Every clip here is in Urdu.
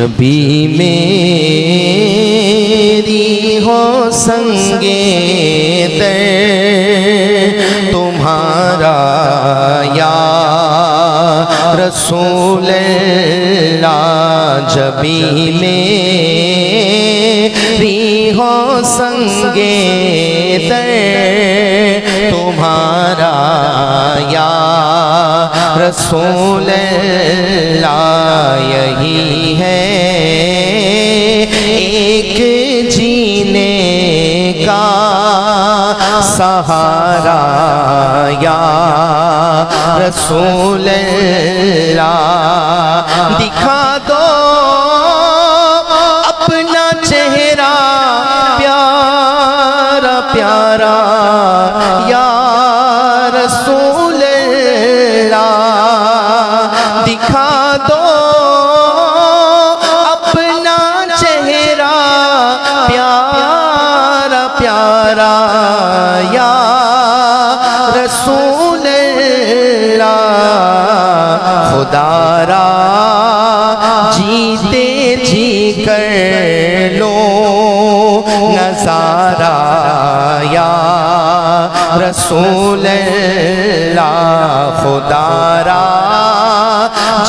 جبھی میری ہو سنگے در تمہارا یا رسول اللہ، جبھی میری ہو سنگے در تمہارا یا رسول اللہ، یہی ہے ایک جینے کا سہارا یا رسول اللہ، دکھا دو اپنا چہرہ پیارا پیارا یا رسول اللہ، دکھا دو اپنا چہرہ پیارا پیارا یا رسول اللہ، خدا را جیتے جی کر لو نظارہ یا رسول اللہ، خدا را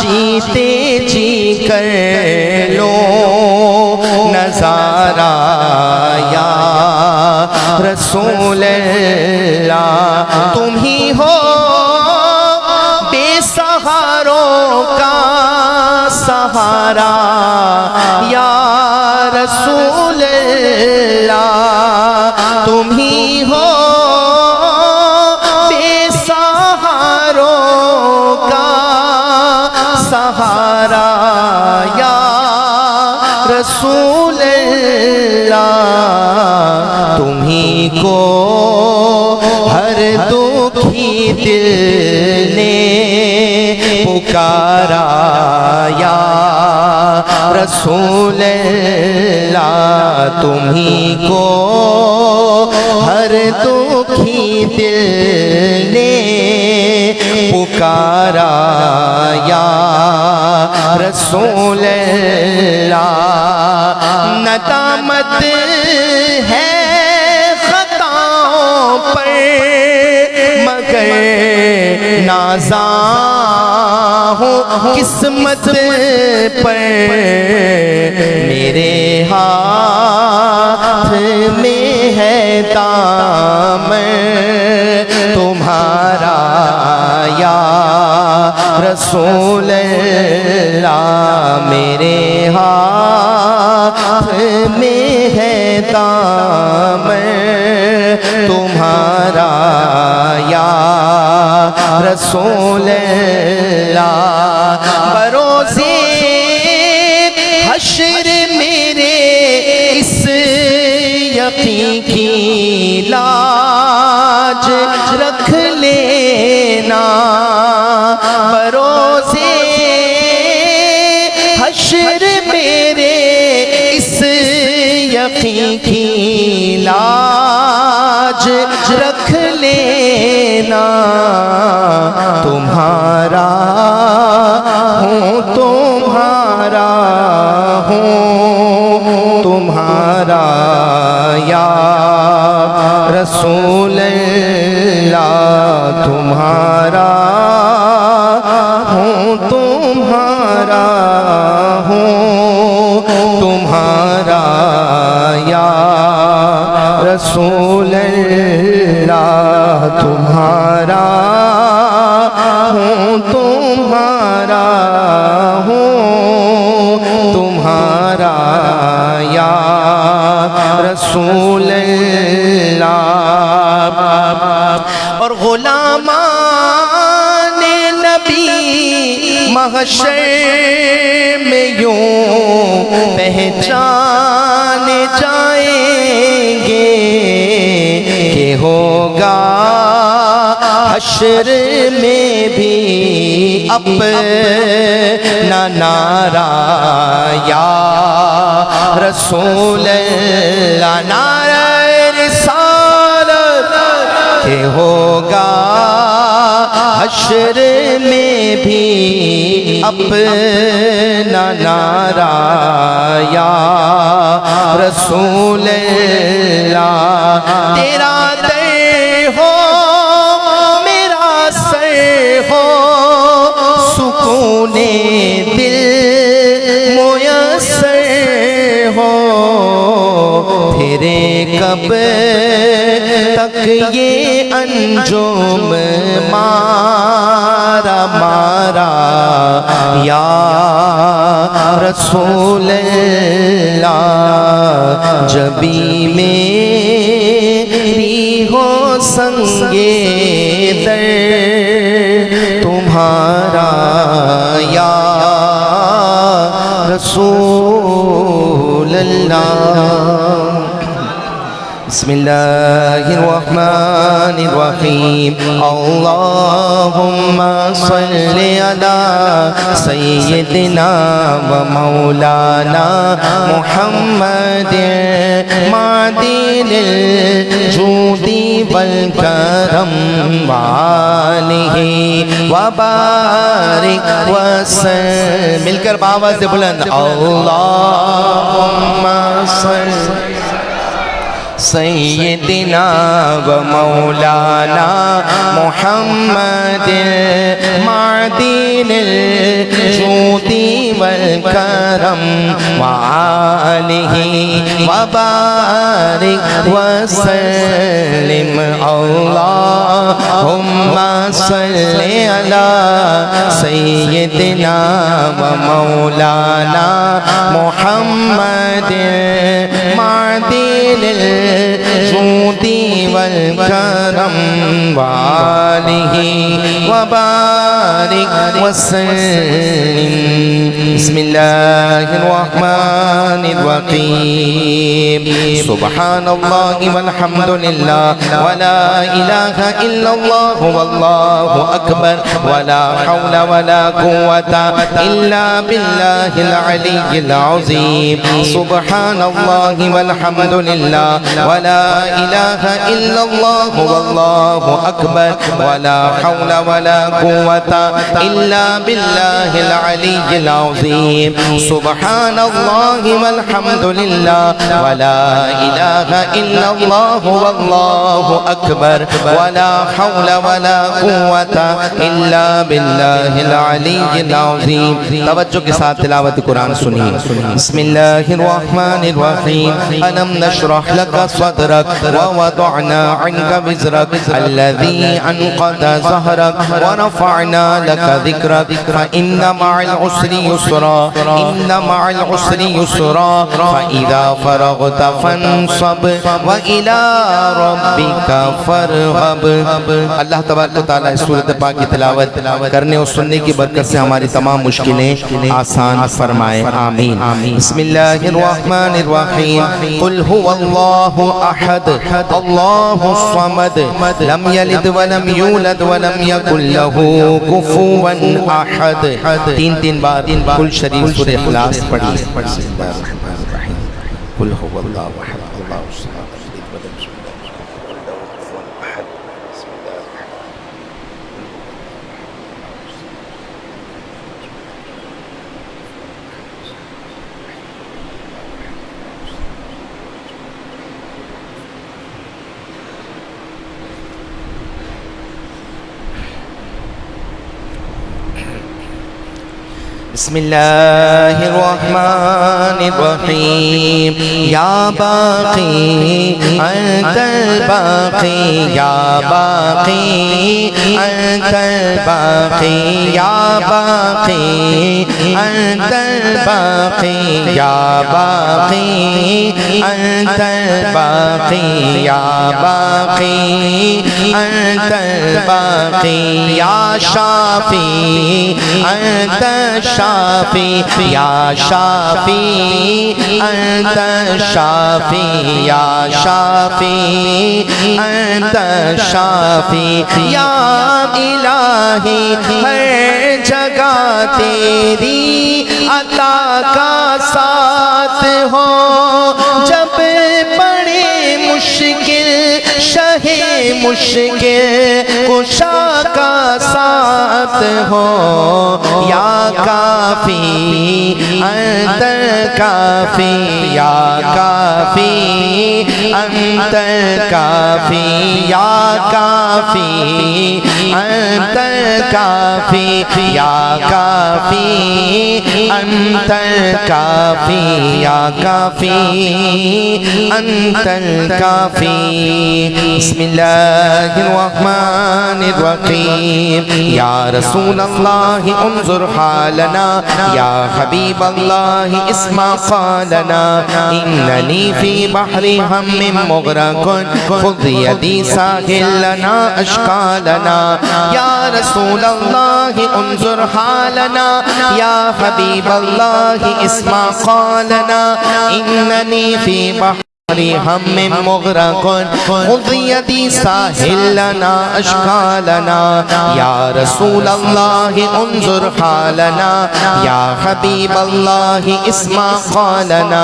جیتے جی کر لو نظارہ یا رسول اللہ، تم ہی ہو بے سہاروں کا سہارا یا رسول اللہ، تم ہی ہو بے سہاروں کا سہارا یا رسول اللہ، تمہیں کو ہر دکھی دل نے پکارا یا رسول اللہ، تمہیں کو ہر دکھی دل نے پکارا یا رسول اللہ، ندامت ہے خطاؤں پر مگر نازاں ہوں قسمت پر، میرے ہاتھ میں ہے دامن تمہارا یا رسول اللہ، میرے ہاتھ میں ہے دامن تمہارا یا رسول اللہ، بروزے حشر میرے اس یقین کی لاج رکھ لینا، بروزے حشر میرے اس یقین کی لاج رکھ لینا، تمہارا ہوں تمہارا ہوں تمہارا یا رسول اللہ، تمہارا ہوں تمہارا ہوں تمہارا یا رسول اللہ، تمہارا ہوں تمہارا ہوں تمہارا یا رسول اللہ، اور غلامان نبی محشر میں یوں پہچان جائیں گے کہ ہوگا حشر میں بھی اپنا نعرہ یا رسول اللہ، نعرہ رسالت کہ ہوگا حشر میں بھی اپنا نعرہ یا رسول اللہ، تیرا در ہو میرا سر ہو، سکون دل میسر ہو، پھرے کب تک یہ انجم مارا مارا یا رسول اللہ، جبھی میری ہو سنگے در تمہارا یا رسول اللہ۔ بسم اللہ الرحمن الرحیم، اللہم صلی علی سیدنا و مولانا محمد معدن الجود والکرم وآلہ وبارک وسلم، مل کر بآواز بلند، اللہم صلی سیدنا و مولانا محمد معدن الجود والکرم وآلہ وبارک وسلم، اللہم صلی علی سیدنا و مولانا محمد معدن الجود والکرم وآلہ وبارک وسلم۔ بسم اللہ الرحمن الرحیم، سبحان اللہ والحمد للہ ولا الہ الا اللہ واللہ اکبر ولا حول ولا قوة الا باللہ العلی العظیم، سبحان اللہ والحمد للہ ولا الہ الا اللہ واللہ اکبر ولا حول ولا قوة الا باللہ العلی العظیم، سبحان اللہ والحمد للہ ولا الہ الا اللہ واللہ اکبر ولا حول ولا قوة الا باللہ العلی العظیم۔ توجہ کے ساتھ تلاوت قرآن سنیے۔ بسم اللہ الرحمن الرحیم، الم نشرح لك صدرك ووضعنا عنك وزرك الذي أنقض ظهرك ورفعنا لك ذكرك فإن مع العسر يسرا إن مع العسر يسرا فإذا فرغت فانصب وإلى ربك فارغب۔ اللہ تبارک و تعالیٰ اس سورۃ پاک کی تلاوت کرنے اور سننے کی برکت سے ہماری تمام مشکلیں آسان فرمائے، آمین۔ بسم اللہ الرحمن الرحیم، قل هو اللہ احد اللہ الصمد لم یلد ولم یولد ولم یکن له کفوا احد۔ تین بار کل شریف سورہ اخلاص پڑھیے۔ بسم اللہ الرحمن الرحیم، قل هو اللہ احد اللہ الصمد بسم اللہ الرحمن الرحیم، یا باقی انت الباقی یا باقی انت الباقی یا باقی انت الباقی یا باقی انت الباقی یا باقی انت الباقی یا شافی انت شافی یا شافی انت شافی یا شافی انت شافی یا الہی ہر جگہ تیری عطا کا ساتھ ہو، جب بڑے مشکل شہ شہے مشکل کشا کا ساتھ ہو یا کافی انت کافی یا کافی انت کافی یا کافی انت کافی یا کافی انت کافی یا کافی انت کافی بسم اللہ الرحمن الرحیم یا رسول اللہ انظر حالنا یا حبیب اللہ اسمع قالنا اننی فی بحر ہم مغرق خذ یدی ساحل لنا اشکالنا یا رسول اللہ انظر حالنا یا حبیب اللہ اسمع قالنا اننی فی بحر ہم مغرق خذ یدی ساحل لنا اشکالنا یا رسول اللہ انظر حالنا یا حبیب اللہ اسمع قالنا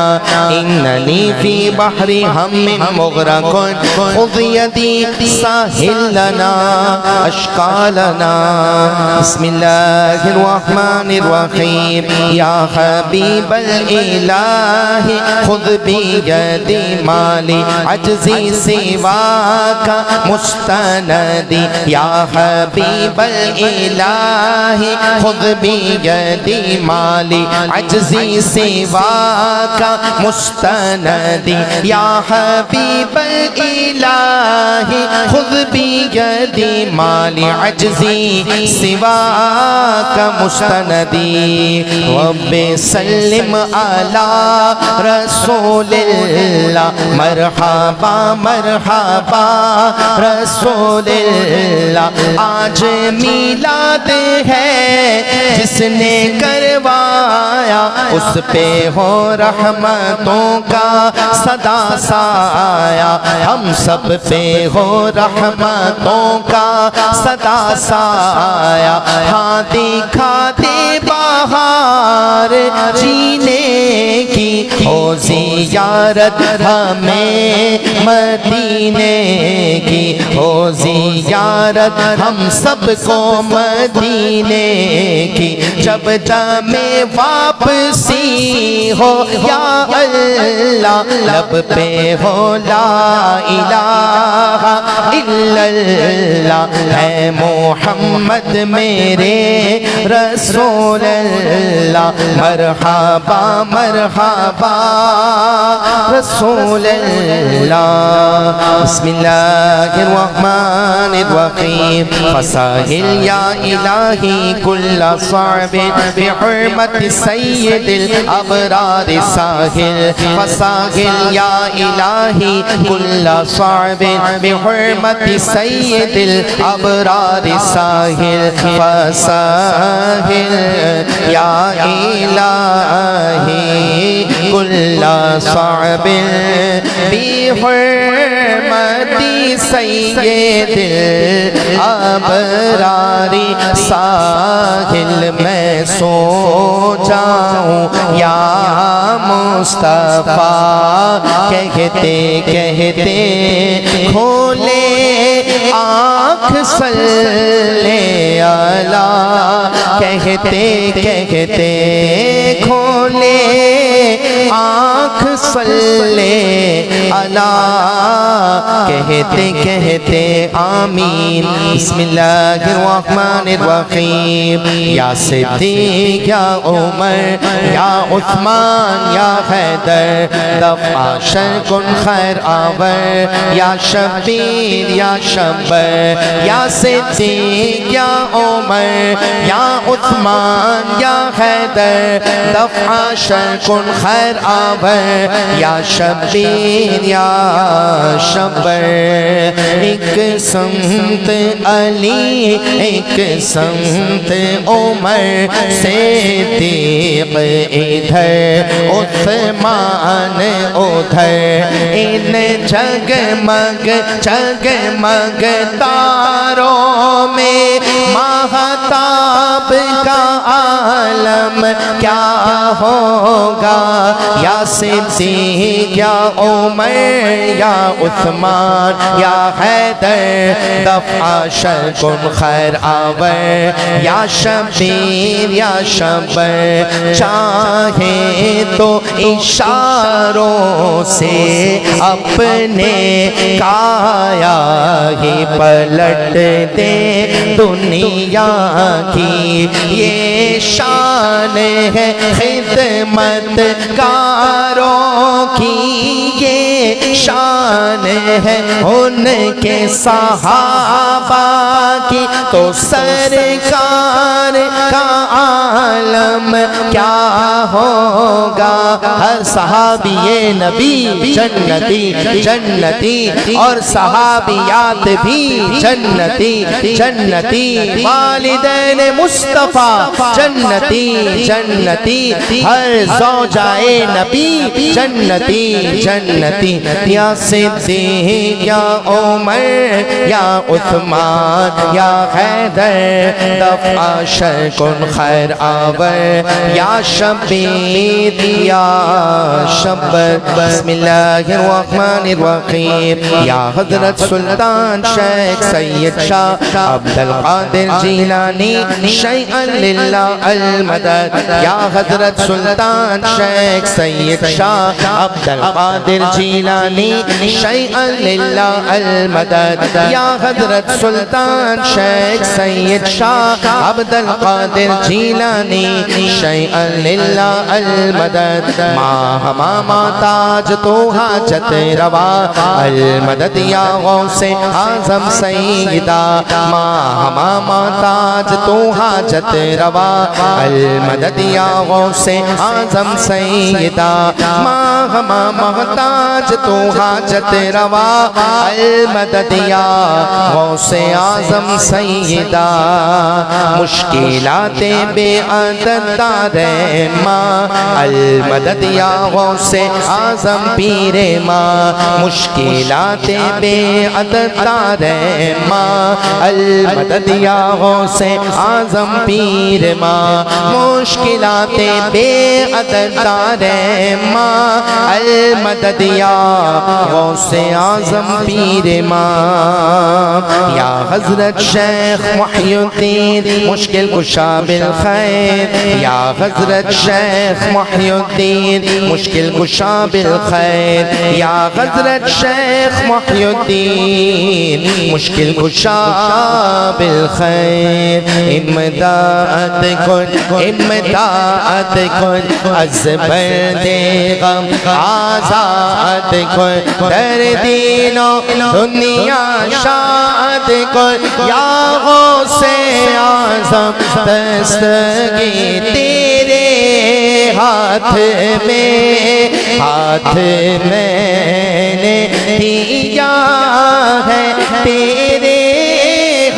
اننی فی بحر ہم مغرق خذ یدی ساحل لنا اشکالنا بسم اللہ الرحمن الرحیم یا حبیب الالہ خذ بیدی مالی عجزی سواک مستندی یا حبیب الالہ خذ بیدی مالی عجزی سواک مستندی یا حبیب الالہ خذ بیدی مالی عجزی سواک مستندی رب سلم علی رسول اللہ مرحبا مرحبا رسول اللہ آج میلاد ہے جس نے کروایا اس پہ ہو رحمتوں کا صدا سایہ ہم سب پہ ہو رحمتوں کا صدا سایہ ہاں دکھا دے بہار جینے کی ہو زیارت ہمیں مدینے کی ہو زیارت ہم سب کو مدینے کی جب دم واپسی ہو یا اللہ لب پہ ہو لا الہ الا اللہ ہے محمد میرے رسول اللہ مرحبا مرحبا رسول اللہ بسم اللہ الرحمن الرحیم فساہل یا الہی کل صعب بحرمت سید الابرار ساہل فساہل یا الہی کل صعب بحرمت سید الابرار ساہل فساہل یا الہی کل صعب بحرمت سید الابرار ساحل میں سو جاؤں یا مصطفیٰ کہتے کہتے کھولے آنکھ صلی اللہ کہتے کہتے کھولے آنکھ صلی اللہ کہتے کہتے آمین بسم اللہ الرحمن الرحیم یا صدیق یا عمر یا عثمان یا حیدر دفع شر کن خیر آور یا شبیر یا شبر یا صدیق یا عمر یا عثمان یا حیدر دفع شر کن خیر آور یا شبیر یا شبر ایک سمت علی ایک سمت عمر صدیق ادھر عثمان ادھر ان جگمگ جگمگ تاروں میں ماہتاب کا عالم کیا ہوگا، یا صدیق یا عمر یا عثمان یا حیدر، دفع شر کن خیر آور، یا شبیر یا شبر، چاہے تو اشاروں سے اپنے کایا ہی پلٹ دے دنیا کی، یہ شان ہے خدمت کاروں کی، یہ شان ہے ان کے صحابہ کی، تو سرکار کا عالم کیا ہوگا، ہر صحابی نبی جنتی جنتی، اور صحابیات بھی جنتی جنتی، والدین مصطفیٰ جنتی جنتی، ہر زوجائے نبی جنتی جنتی، یا صدیق یا عمر یا عثمان یا حیدر، دفع شر کن خیر آور، یا شبیر یا شبر۔ بسم اللہ الرحمن الرحیم، یا حضرت سلطان شیخ سید شاہ عبد القادر جیلانی شیئا للہ المدد، یا حضرت سلطان شیخ سید شاہ عبد القادر جیلانی شیئا للہ المدد، یا حضرت سلطان شیخ سید شاہ عبد القادر جیلانی شیئا للہ المدد، ماہما تاج تو حاجت روا المدد، یا غوث اعظم سیدہ، ماہما تاج تو حاجت روا المدد، یا غوث اعظم سیدہ، ماہما تاج تو حاجت روا المدد، یا غوث اعظم سیدہ، مشکلات بے عدد دارے ماں المدد، یا غوث اعظم پیر ماں، مشکلات بے عدد دارے ماں المدد، یا غوث اعظم پیر ماں، مشکلات بے عدد دارے ماں المدد، یا غوث اعظم پیر ماں، یا حضرت شیخ محی الدین مشکل کشا بالخیر، یا حضرت شیخ محی الدین مشکل کشا بالخیر، یا حضرت شیخ محی الدین مشکل کشا بالخیر، امداد کن امداد کن، از برد غم آزاد کن، در دین و دنیا شاد کن، یا غوث اعظم دستگیر تیرے ہاتھ میں، ہاتھ میں نے دیا ہے، تیرے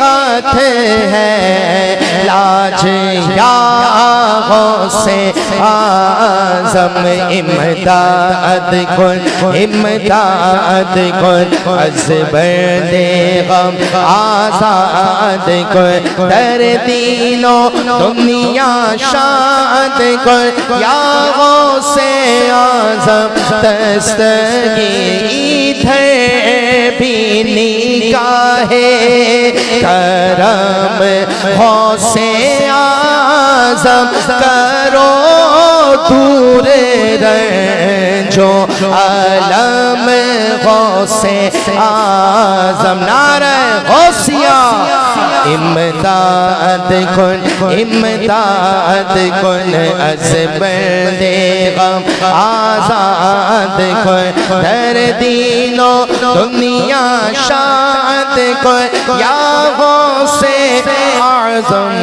ہاتھ ہے لاج، یا غوث اعظم امداد کن امداد کن، از برد غم آزاد کن، در دین و دنیا شاد کن، یا غوث اعظم دستگیر ادھر بھی نگاہ کرم، غوث اعظم کرو دور رنجو علم، غوث اعظم نعرہ غوثیہ، امداد کن امداد کن، از برد غم آزاد کن، در دین و دنیا شاد کن، یا غوث اعظم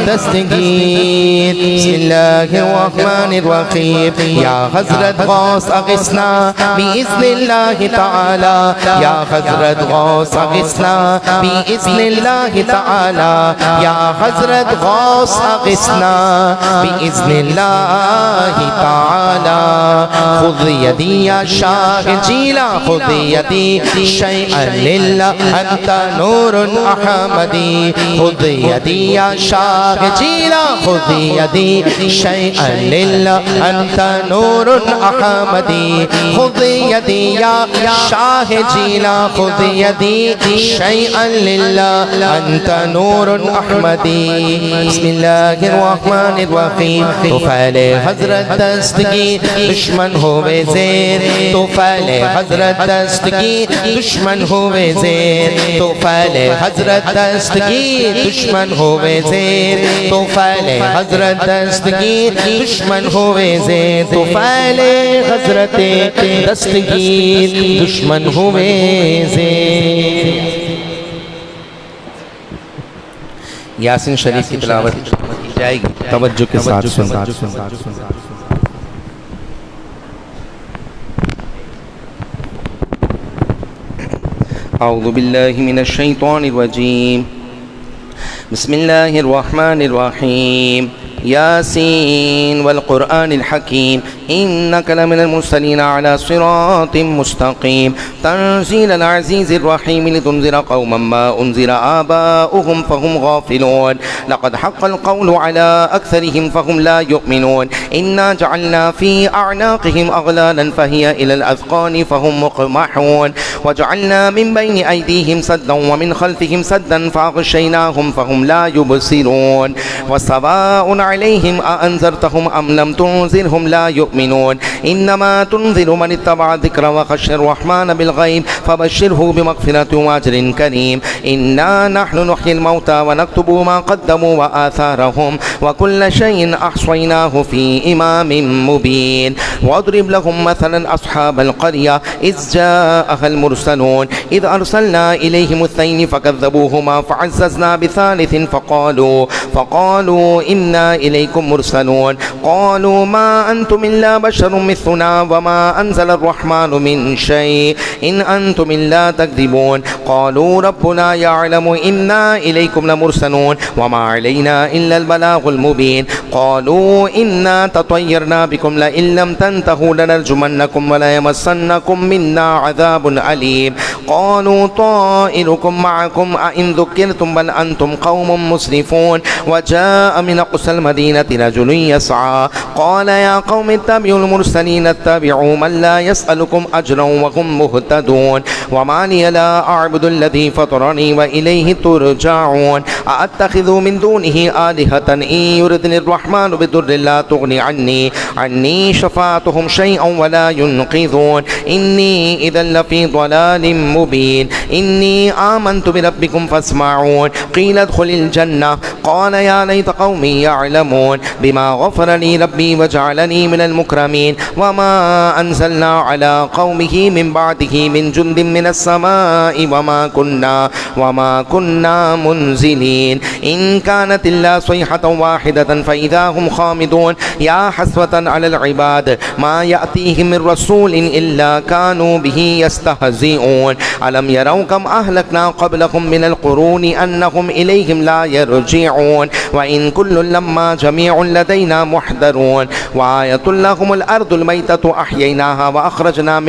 دستگیر۔ بسم اللہ الرحمن الرحیم، یا حضرت غوث اغثنا بإذن اللہ تعالی، یا حضرت غوث اغثنا بإذن اللہ تعالی، تعالى يا حضرت غوث أغثنا بإذن الله تعالى خذ يدي يا شاه جيلا خذ يدي شيئا لله أنت نور أحمدي خذ يدي يا شاه جيلا خذ يدي شيئا لله أنت نور أحمدي خذ يدي يا شاه جيلا خذ يدي شيئا لله أنت نور أحمدي بسم الله الرحمن الرحيم طفال حضرت دستگی دشمن ہوئے زیر طفال حضرت دستگی دشمن ہوئے زیر طفال حضرت دستگی دشمن ہوئے زیر طفال حضرت دستگی دشمن ہوئے زیر طفال حضرت دستگی دشمن ہوئے زیر یاسین شریف کی تلاوت کی جائے گی توجہ کے ساتھ اعوذ باللہ من الشیطان الرجیم بسم اللہ الرحمن الرحیم ياسين والقرآن الحكيم إنك لمن المرسلين على صراط مستقيم تنزيل العزيز الرحيم لتنذر قوما ما أنذر آباؤهم فهم غافلون لقد حق القول على أكثرهم فهم لا يؤمنون إنا جعلنا في أعناقهم أغلالا فهي إلى الأذقان فهم مقمحون وجعلنا من بين أيديهم سدا ومن خلفهم سدا فأغشيناهم فهم لا يبصرون وسواء عليهم أأنذرتهم أم لم تنذرهم لا يؤمنون إنما تنذر من اتبع الذكر وخشى الرحمن بالغيب فبشره بمغفرة وأجر كريم إنا نحن نحيي الموتى ونكتب ما قدموا وآثارهم وكل شيء أحصيناه في إمام مبين واضرب لهم مثلا أصحاب القرية إذ جاءها المرسلون إذ أرسلنا إليهم اثنين فكذبوهما فعززنا بثالث فقالوا إنا إليكم مرسلون قالوا ما أنتم إلا بشر مثلنا وما أنزل الرحمن من شيء إن أنتم إلا تكذبون قالوا ربنا يعلم إنا إليكم لمرسلون وما علينا إلا البلاغ المبين قالوا إنا تطيرنا بكم لئن لم تنتهوا لنرجمنكم ولا يمسنكم منا عذاب أليم قالوا طائركم معكم أئن ذكرتم بل أنتم قوم مسرفون وجاء من أقصى المدينة رجل يسعى قال يا قوم اتبعوا المرسلين اتبعوا من لا يسألكم أجرا وهم مهتدون وما لي لا أعبد الذي فطرني وإليه ترجعون أأتخذ من دونه آلهة إن يردني الرحمن بضر لا تغني عني شفاعتهم شيئا ولا ينقذون إني إذا لفي ضلال مبين إني آمنت بربكم فاسمعون قيل ادخل الجنة قال يا ليت قومي يعلمون بما غفر لي ربي وجعلني من المكرمين وما أنزلنا على قومه من بعده من جند من السماء وما كنا منزلين إن كانت إلا صيحة واحدة فإذا هم خامدون يا حسرة على العباد ما يأتيهم من رسول إلا كانوا به يستهزئون ألم يروا كم أهلكنا قبلهم من القرون أنهم إليهم لا يرجعون وإن كل لما جميع لدينا محضرون وآية لهم الأرض الميتة أحييناها وأخرجنا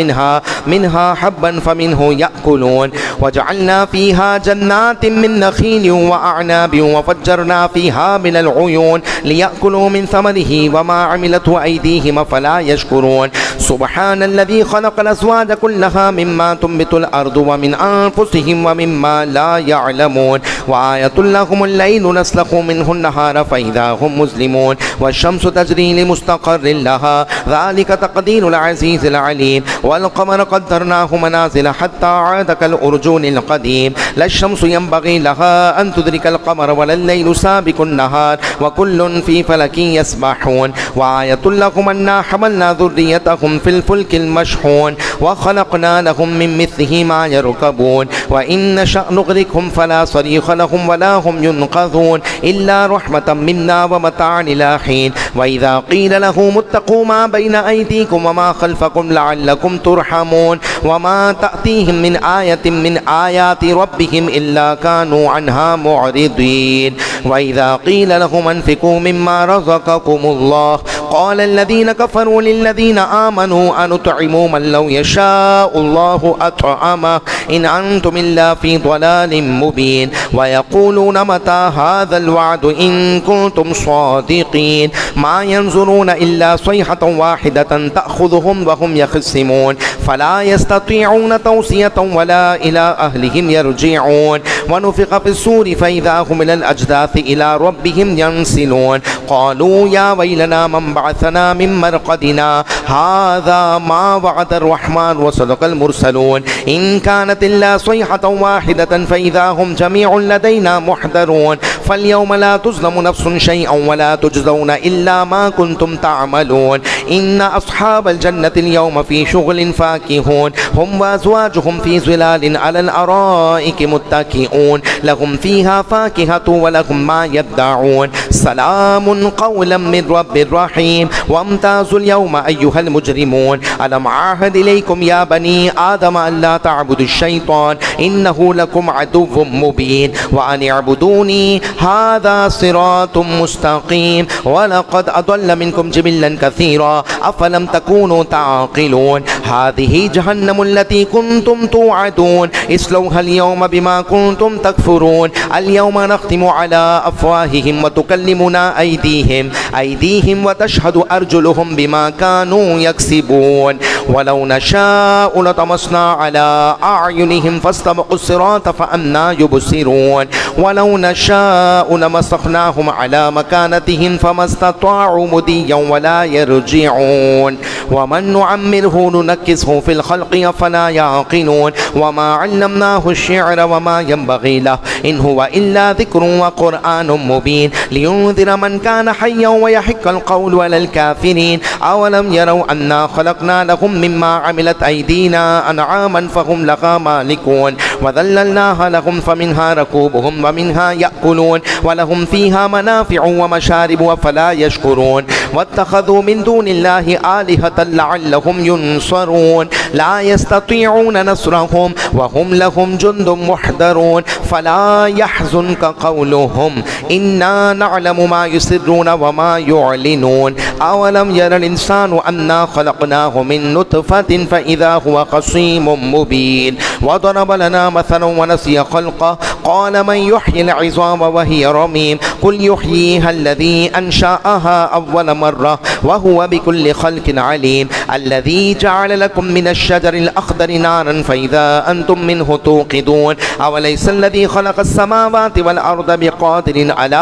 منها حبا فمنه يأكلون وجعلنا فيها جنات من نخيل وأعناب وفجرنا فيها من العيون ليأكلوا من ثمره وما عملته أيديهم فلا يشكرون سبحان الذي خلق الأزواج كلها مما تنبت الأرض ومن أنفسهم ومما لا يعلمون وآية لهم الليل نسلخ منه النهار فإذا هم مظلمون والشمس تجري لمستقر لها ذلك تقدير العزيز العليم والقمر قدرناه منازل حتى عاد كالأرجون القديم لا الشمس ينبغي لها أن تدرك القمر ولا الليل سابق النهار وكل في فلك يسبحون وآية لهم أنا حملنا ذريتهم في الفلك المشحون وخلقنا لهم من مثله ما يركبون وإن نشأ نغرقهم فلا صريخ لهم ولا هم ينقذون إلا رحمة منا ومتاعا إلى حين وإذا قيل لهم اتقوا ما بين أيديكم وما خلفكم لعلكم ترحمون وما تأتيهم من آية من آيات ربهم إلا كانوا عنها معرضين وإذا قيل لهم انفقوا مما رزقكم الله قال الذين كفروا للذين آمنوا أنطعم من لو يشاء الله أطعمه إن أنتم إلا في ضلال مبين ويقولون متى هذا الوعد إن كنتم صادقين ما ينظرون إلا صيحة واحدة تأخذهم وهم يخصمون فلا يستطيعون توصية ولا إلى أهلهم يرجعون ونفخ في الصور فإذا هم من الأجداث إلى ربهم ينسلون قالوا يا ويلنا من بعثنا من مرقدنا هذا ما وعد الرحمن وصدق المرسلون إن كانت إلا صيحة واحدة فإذا هم جميع لدينا محضرون فاليوم لا تظلم نفس شيئا ولا تجزون إلا ما كنتم تعملون إن أصحاب الجنة اليوم في شغل فاكهون هم وأزواجهم في ظلال على الأرائك متكئون لهم فيها فاكهة ولهم ما يدعون سلام قولا من رب رحيم وامتازوا اليوم أيها المجرمون ألم أعهد إليكم يا بني آدم ألا تعبدوا الشيطان إنه لكم عدو مبين وأن اعبدوني هذا صراط مستقيم ولقد أضل منكم جبلا كثيرا أفلم تكونوا تعقلون هذه جهنم التي كنتم توعدون اصلوها اليوم بما كنتم تكفرون اليوم نختم على أفواههم وتكلمنا أيديهم وتشهد أرجلهم بما كانوا يكسبون ولو نشاء لطمسنا على أعينهم فاستبقوا الصراط فأنى يبصرون ولو نشاء لمسخناهم على مكانتهم فما استطاعوا مضيا ولا يرجعون ومن نعمره ننكسه في الخلق أفلا يعقلون وما علمناه الشعر وما ينبغي له إن هو إلا ذكر وقرآن مبين لينذر من كان حيا ويحق القول على الكافرين أولم يروا أنا خلقنا لهم مما عملت أيدينا أنعاما فهم لها مالكون وذللناها لهم فمنها ركوبهم ومنها يأكلون ولهم فيها منافع ومشارب وفلا يشكرون واتخذوا من دون الله آلهة لعلهم ينصرون لا يستطيعون نصرهم وهم لهم جند محضرون فلا يحزنك قولهم إنا نعلم ما يسرون وما يعلنون أولم ير الإنسان أنا خلقناه من نطفة فإذا هو خصيم مبين وضرب لنا مثلا ونسي خلقه قال من يحيي العظام وهي رميم قل يحييها الذي أنشأها أول مرة وهو بكل خلق عليم الذي جعل لكم من الشجر الأخضر نارا فإذا أنتم منه توقدون أوليس الذي خلق السماوات والأرض بقادر على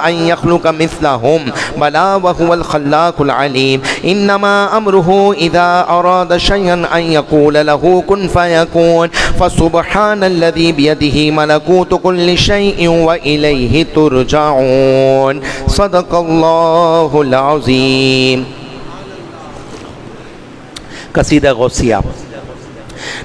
أن يخلق مثلهم بلى وهو الخلاق العليم إنما أمره إذا أراد شيئا أن يقول له كن فيكون فسبحان الذي بيده ملكوت كل شيء وإليه ترجعون صدق الله العظيم. قصیدہ غوثیہ.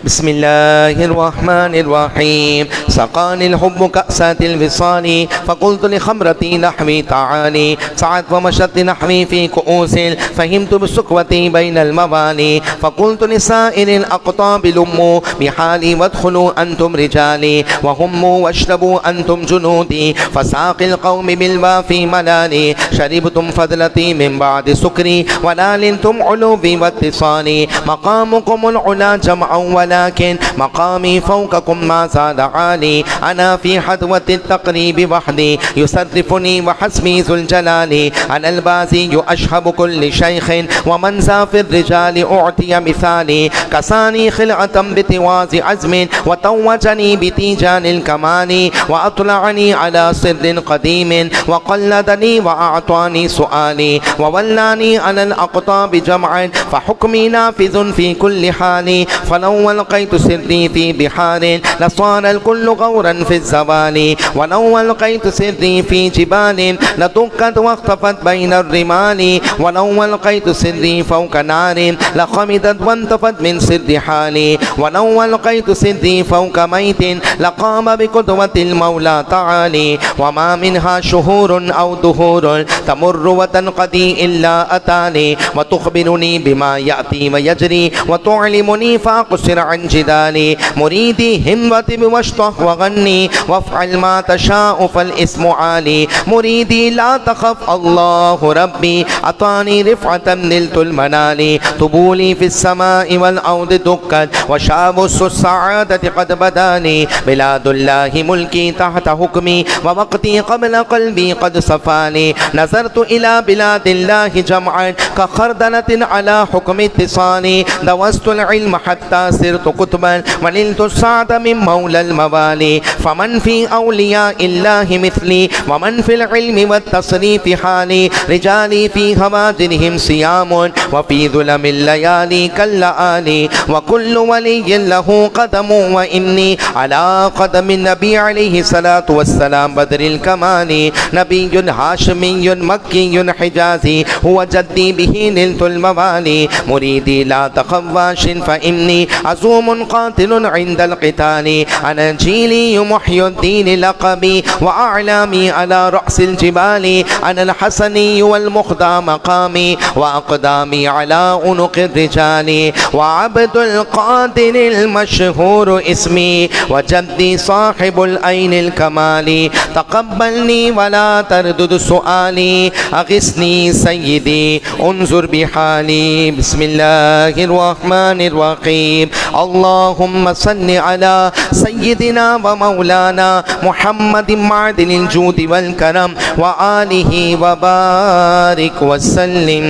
بسم الله الرحمن الرحيم. سقاني الحب كأسات الوصال فقلت لخمرتي نحوي تعالي سعت ومشت نحوي في كؤوس فهمت بالسكوة بين الموالي فقلت لسائر الأقطاب لموا بحالي وادخلوا أنتم رجالي وهموا واشربوا أنتم جنودي فساقي القوم بالوافي ملالي شربتم فضلتي من بعد سكري ولالنتم علوبي واتصالي مقامكم العلا جمعا ولكن مقامي فوقكم ما زاد عالي أنا في حدوة التقريب وحدي يصرفني وحسبي ذو الجلال أنا البازي أشهب كل شيخ ومن ذا في الرجال أعطي مثالي كساني خلعة بتواز عزم وتوجني بتيجان الكمال وأطلعني على سر قديم وقلدني وأعطاني سؤالي وولاني على الأقطاب جمعا فحكمي نافذ في كل حال فلو لو ألقيت سري في بحار لصار الكل غورا في الزوال ولو ألقيت سري في جبال لدكت واختفت بين الرمال ولو ألقيت سري فوق نار لخمدت وانطفت من سر حالي ولو ألقيت سري فوق ميت لقام بقدوة المولى تعالي وما منها شهور أو دهور تمر وتنقضي إلا أتاني وتخبرني بما يأتي ويجري وتعلمني فأقصر عن جدالي مريدي همتي بواشطح وغني وافعل ما تشاء فالاسم عالي مريدي لا تخف الله ربي أعطاني رفعة نلت المنال طبولي في السماء والأرض دكت وشابس السعادة قد بداني بلاد الله ملكي تحت حكمي ووقتي قبل قلبي قد صفاني نظرت إلى بلاد الله جمعا كخردلة على حكم اتصالي دوست العلم حتى صرت كتبا ونلت السعد من مولى الموالي فمن في أولياء الله مثلي ومن في العلم والتصريف حالي رجالي في هواجرهم صيام وفي ظلم الليالي كاللآلي وكل ولي له قدم وإني على قدم النبي عليه الصلاة والسلام بدر الكمال نبي هاشمي مكي حجازي هو جدي به نلت الموالي مريدي لا تخواش فإني عزوم قاتل عند القتال أنا جيلي محي الدين لقبي وأعلامي على رأس الجبال أنا الحسني والمخدى مقامي وأقدامي على عنق الرجال وعبد القادر المشهور اسمي وجدي صاحب العين الكمال تقبلني ولا تردد سؤالي أغثني سيدي انظر بحالي بسم الله الرحمن الرحيم اللهم صل على سيدنا ومولانا محمد معدن الجود والكرم وآله وبارك وسلم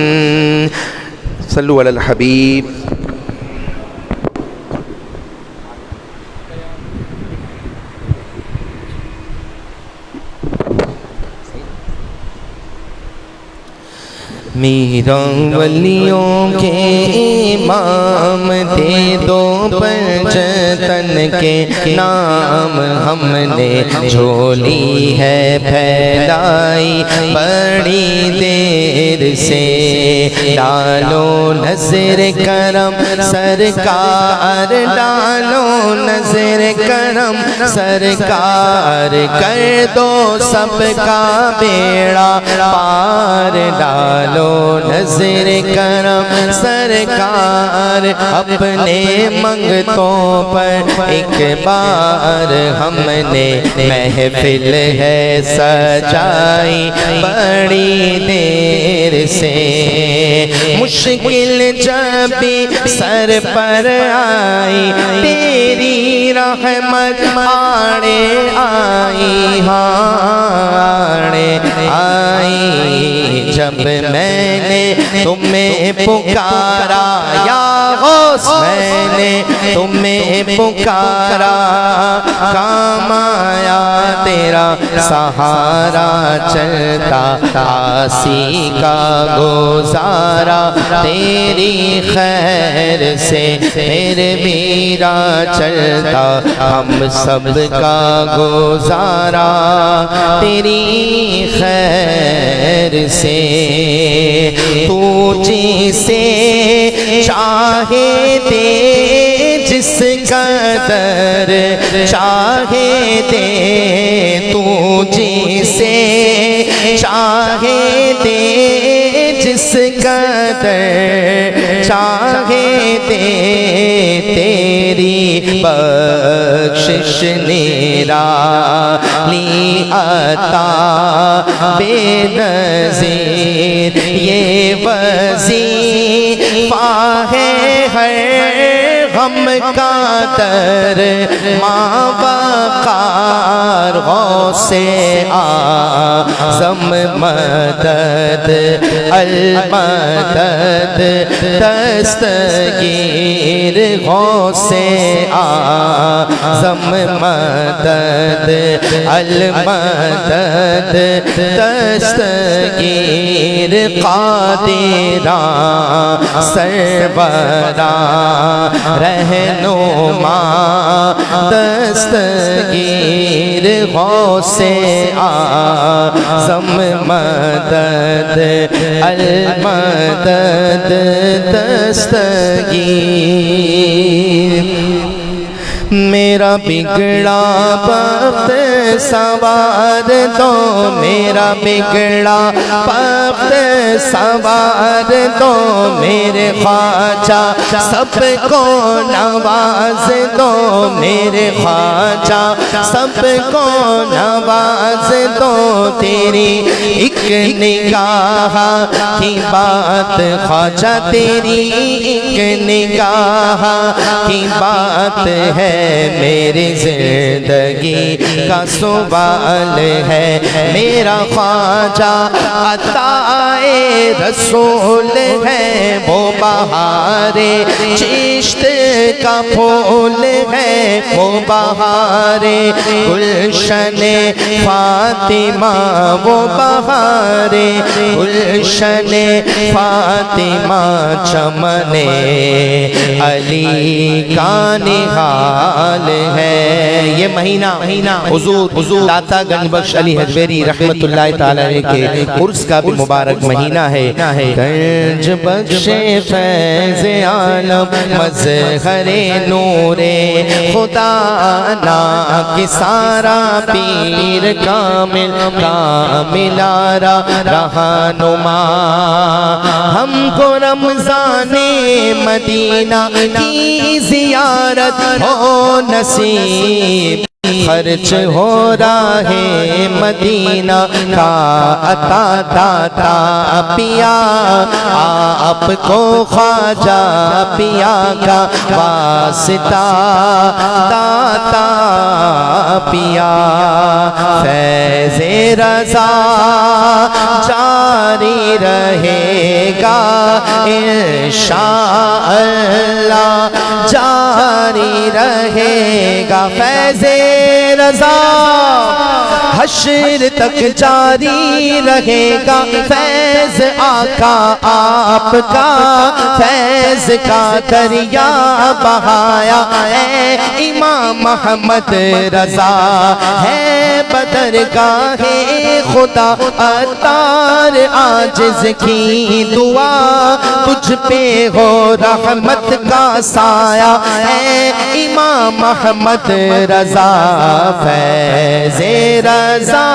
صلوا على الحبيب میرا ولیوں کے امام تھے دو پنجتن کے نام ہم نے جھولی ہے پھیلائی بڑی دیر سے ڈالو نظر کرم سرکار ڈالو نظر کرم سرکار کر دو سب کا بیڑا پار ڈالو نظر کرم سرکار اپنے منگتوں پر ایک بار ہم نے محفل ہے سجائی بڑی دیر سے مشکل جب بھی سر پر آئی تیری رحمت آڑے آئی آڑے آئی جب میں نے تمہیں پکارا یا غوث میں نے تمہیں پکارا کام آیا تیرا سہارا چلتا آسی کا گزارا تیری خیر سے پھر میرا چلتا ہم سب کا گزارا تیری خیر سے تو جسے چاہے دے جس قدر چاہے دے تو جسے چاہے دے جس قدر چاہے دے تیری بخشش نرالی عطا بے نظیر یہ وظیفہ ہے ہر غم کا در ماں وقار غوث اعظم مدد المدد دستگیر غوث اعظم مدد المدد دستگیر قادران سربراں رہنما دستگیر غوث اعظم مدد المدد دستگیر میرا بگڑا بخت سوار دو میرا بگڑا بخت سوار دو میرے خواجہ سب کو نواز دو میرے خواجہ سب کو نواز دو تیری ایک نگاہ کی بات خواجہ تیری ایک نگاہ کی بات ہے میری زندگی کا سوال ہے میرا خواجہ عطائے رسول ہے وہ بہار چشت کا پھول ہے وہ بہار گلشن فاطمہ وہ بہار گلشن فاطمہ چمن علی کا نہال ہے یہ مہینہ حضور داتا گنج بخش علی حجویری رحمت اللہ تعالی علیہ کے عرس کا بھی مبارک مہینہ ہے گنج بخش فیض عالم مظہر نور خدا نا کی سارا پیر کامل کاملارا رہنما ہم کو رمضان مدینہ کی زیارت ہو نصیب خرچ ہو راہ مدینہ کا عطا داتا پیا آپ کو خواجہ پیا کا واسطہ داتا پیا فیض رضا جاری رہے گا انشاءاللہ جاری رہے گا فیض رضا حشر تک جاری رہے گا فیض آقا آپ کا فیض کا دریا بہایا ہے امام محمد رضا ہے بدرگاہ خدا عطار عاجز کی دعا تجھ پہ ہو رحمت کا سایہ ہے امام محمد رضا فیض رضا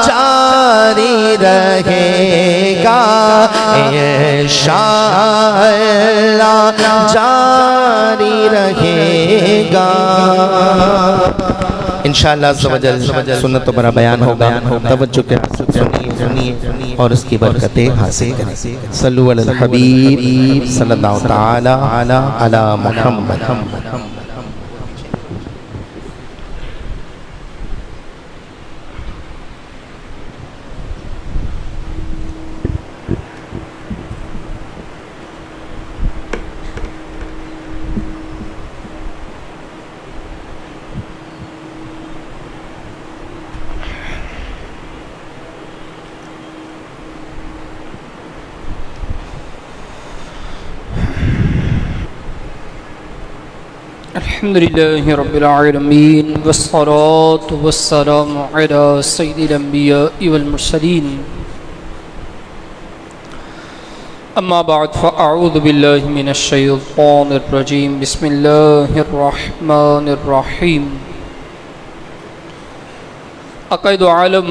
جاری رہے گا انشاءاللہ جاری رہے گا انشاءاللہ عز و جل سنتوں پر بیان ہوگا توجہ کے سنیے اور اس کی برکتیں حاصل کریں صلو علی الحبیب صلی اللہ تعالی علی محمد الحمدللہ رب العالمین والصلاة والسلام علی سید الانبیاء والمرسلین اما بعد فاعوذ باللہ من الشیطان الرجیم بسم اللہ الرحمن الرحیم عقائد عالم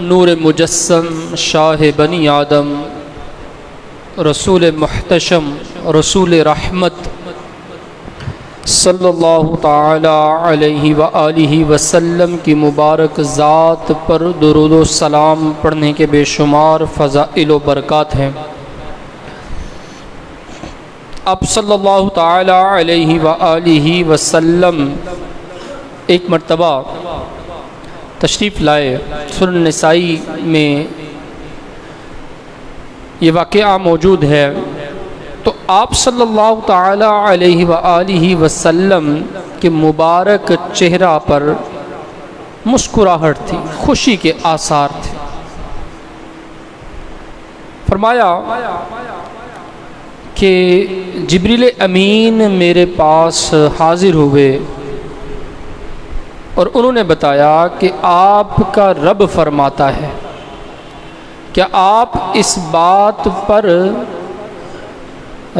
نور مجسم شاہ بنی آدم رسول محتشم رسول رحمت صلی اللہ تعالی علیہ وآلہ وسلم کی مبارک ذات پر درود و سلام پڑھنے کے بے شمار فضائل و برکات ہیں۔ آپ صلی اللہ تعالی علیہ وآلہ وسلم ایک مرتبہ تشریف لائے۔ سنن نسائی میں یہ واقعہ موجود ہے۔ تو آپ صلی اللہ تعالی علیہ وآلہ وسلم کے مبارک چہرہ پر مسکراہٹ تھی، خوشی کے آثار تھے۔ فرمایا کہ جبریل امین میرے پاس حاضر ہوئے اور انہوں نے بتایا کہ آپ کا رب فرماتا ہے، کیا آپ اس بات پر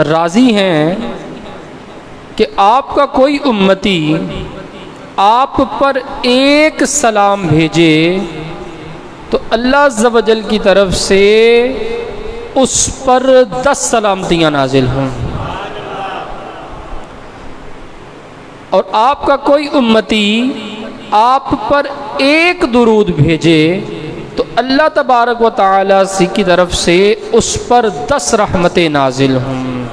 راضی ہیں کہ آپ کا کوئی امتی آپ پر ایک سلام بھیجے تو اللہ عز و جل کی طرف سے اس پر 10 سلامتیاں نازل ہوں، اور آپ کا کوئی امتی آپ پر ایک درود بھیجے تو اللہ تبارک و تعالیٰ کی طرف سے اس پر 10 رحمتیں نازل ہوں۔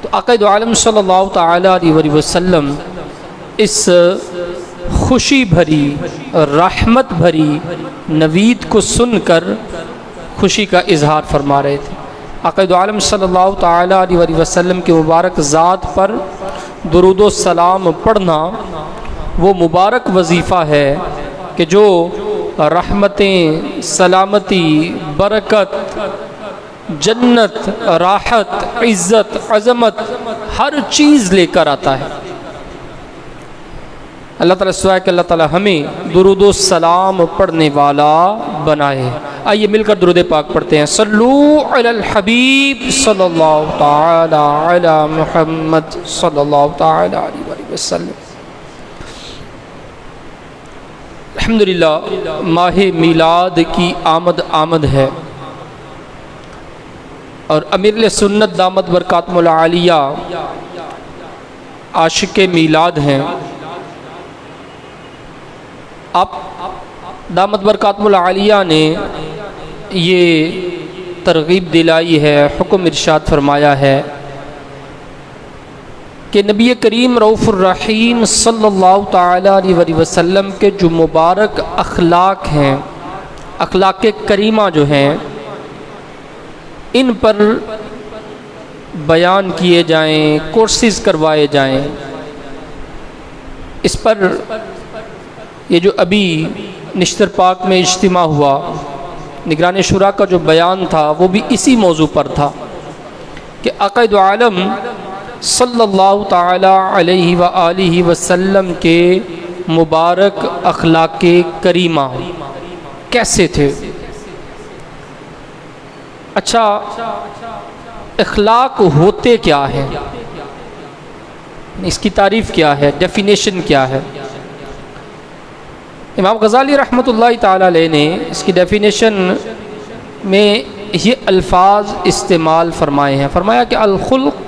تو آقا دو عالم صلی اللہ تعالیٰ علیہ وسلم اس خوشی بھری رحمت بھری نوید کو سن کر خوشی کا اظہار فرما رہے تھے۔ آقا دو عالم صلی اللہ تعالیٰ علیہ وسلم کے مبارک ذات پر درود و سلام پڑھنا وہ مبارک وظیفہ ہے کہ جو رحمتیں، سلامتی، برکت، جنت، راحت، عزت، عظمت ہر چیز لے کر آتا ہے۔ اللہ تعالیٰ سے دعا ہے کہ اللہ تعالیٰ ہمیں درود و سلام پڑھنے والا بنائے۔ آئیے مل کر درود پاک پڑھتے ہیں۔ صلو علی الحبیب صلی اللہ تعالی علی محمد صلی اللہ تعالی علیہ وسلم۔ الحمدللہ ماہ میلاد کی آمد ہے، اور امیر سنت دامت برکاتہم العالیہ عاشق میلاد ہیں۔ آپ دامت برکاتہم العالیہ نے یہ ترغیب دلائی ہے، حکم ارشاد فرمایا ہے کہ نبی کریم رؤوف الرحیم صلی اللہ تعالیٰ علیہ وسلم کے جو مبارک اخلاق ہیں، اخلاق کریمہ جو ہیں، ان پر بیان کیے جائیں، کورسز کروائے جائیں۔ اس پر یہ جو ابھی نشتر پاک میں اجتماع ہوا، نگران شورا کا جو بیان تھا وہ بھی اسی موضوع پر تھا کہ آقا دو عالم صلی اللہ تعالی علیہ وآلہ وسلم کے مبارک اخلاق کریمہ کیسے تھے۔ اچھا، اخلاق ہوتے کیا ہے، اس کی تعریف کیا ہے، ڈیفینیشن کیا ہے؟ امام غزالی رحمۃ اللہ تعالی علیہ نے اس کی ڈیفینیشن میں یہ الفاظ استعمال فرمائے ہیں۔ فرمایا کہ الخلق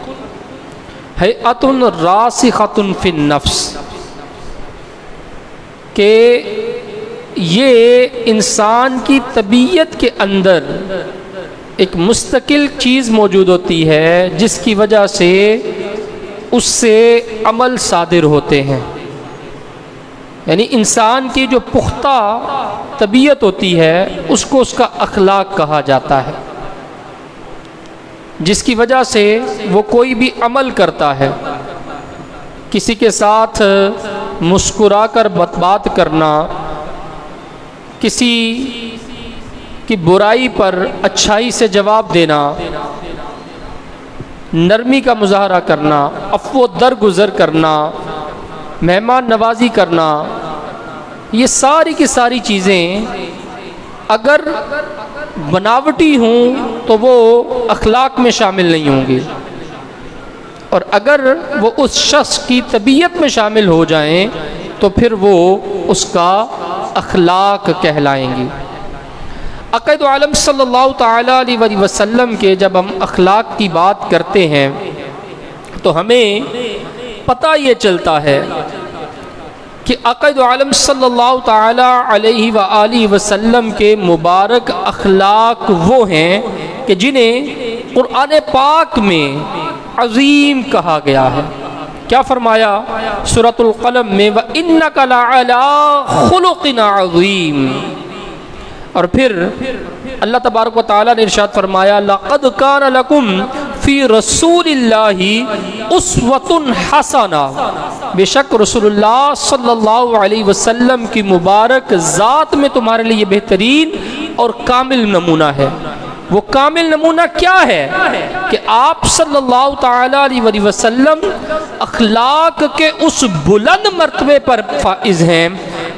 ہیئۃ راسخۃ فی النفس، کہ یہ انسان کی طبیعت کے اندر ایک مستقل چیز موجود ہوتی ہے جس کی وجہ سے اس سے عمل صادر ہوتے ہیں۔ یعنی انسان کی جو پختہ طبیعت ہوتی ہے اس کو اس کا اخلاق کہا جاتا ہے، جس کی وجہ سے وہ کوئی بھی عمل کرتا ہے۔ کسی کے ساتھ مسکرا کر بات کرنا، کسی کی برائی پر اچھائی سے جواب دینا، نرمی کا مظاہرہ کرنا، عفو درگزر کرنا، مہمان نوازی کرنا، یہ ساری کی ساری چیزیں اگر بناوٹی ہوں تو وہ اخلاق میں شامل نہیں ہوں گی، اور اگر وہ اس شخص کی طبیعت میں شامل ہو جائیں تو پھر وہ اس کا اخلاق کہلائیں گی۔ آقا دو عالم صلی اللہ تعالیٰ علیہ وسلم کے جب ہم اخلاق کی بات کرتے ہیں تو ہمیں پتہ یہ چلتا ہے کہ آقا دو عالم صلی اللہ تعالیٰ علیہ وآلہ وسلم کے مبارک اخلاق وہ ہیں کہ جنہیں قرآن پاک میں عظیم کہا گیا ہے۔ کیا فرمایا سورۃ القلم میں وَإِنَّكَ لَعَلَىٰ خُلُقٍ عَظِيمٍ، اور پھر اللہ تبارک و تعالیٰ نے ارشاد فرمایا لَقَدْ كَانَ لَكُمْ فِي رَسُولِ اللَّهِ أُسْوَةٌ حَسَنَةٌ، بے شک رسول اللہ صلی اللہ علیہ وسلم کی مبارک ذات میں تمہارے لیے بہترین اور کامل نمونہ ہے۔ وہ کامل نمونہ کیا ہے کہ آپ صلی اللہ تعالیٰ علیہ وسلم اخلاق کے اس بلند مرتبے پر فائز ہیں،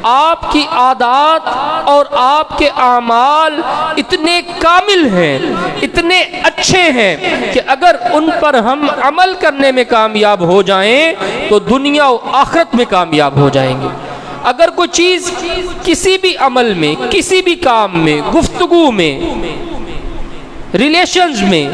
آپ کی عادات اور آپ کے اعمال اتنے کامل ہیں، اتنے اچھے ہیں کہ اگر ان پر ہم عمل کرنے میں کامیاب ہو جائیں تو دنیا و آخرت میں کامیاب ہو جائیں گے۔ اگر کوئی چیز کسی بھی عمل میں، کسی بھی کام میں، گفتگو میں، ریلیشنز میں،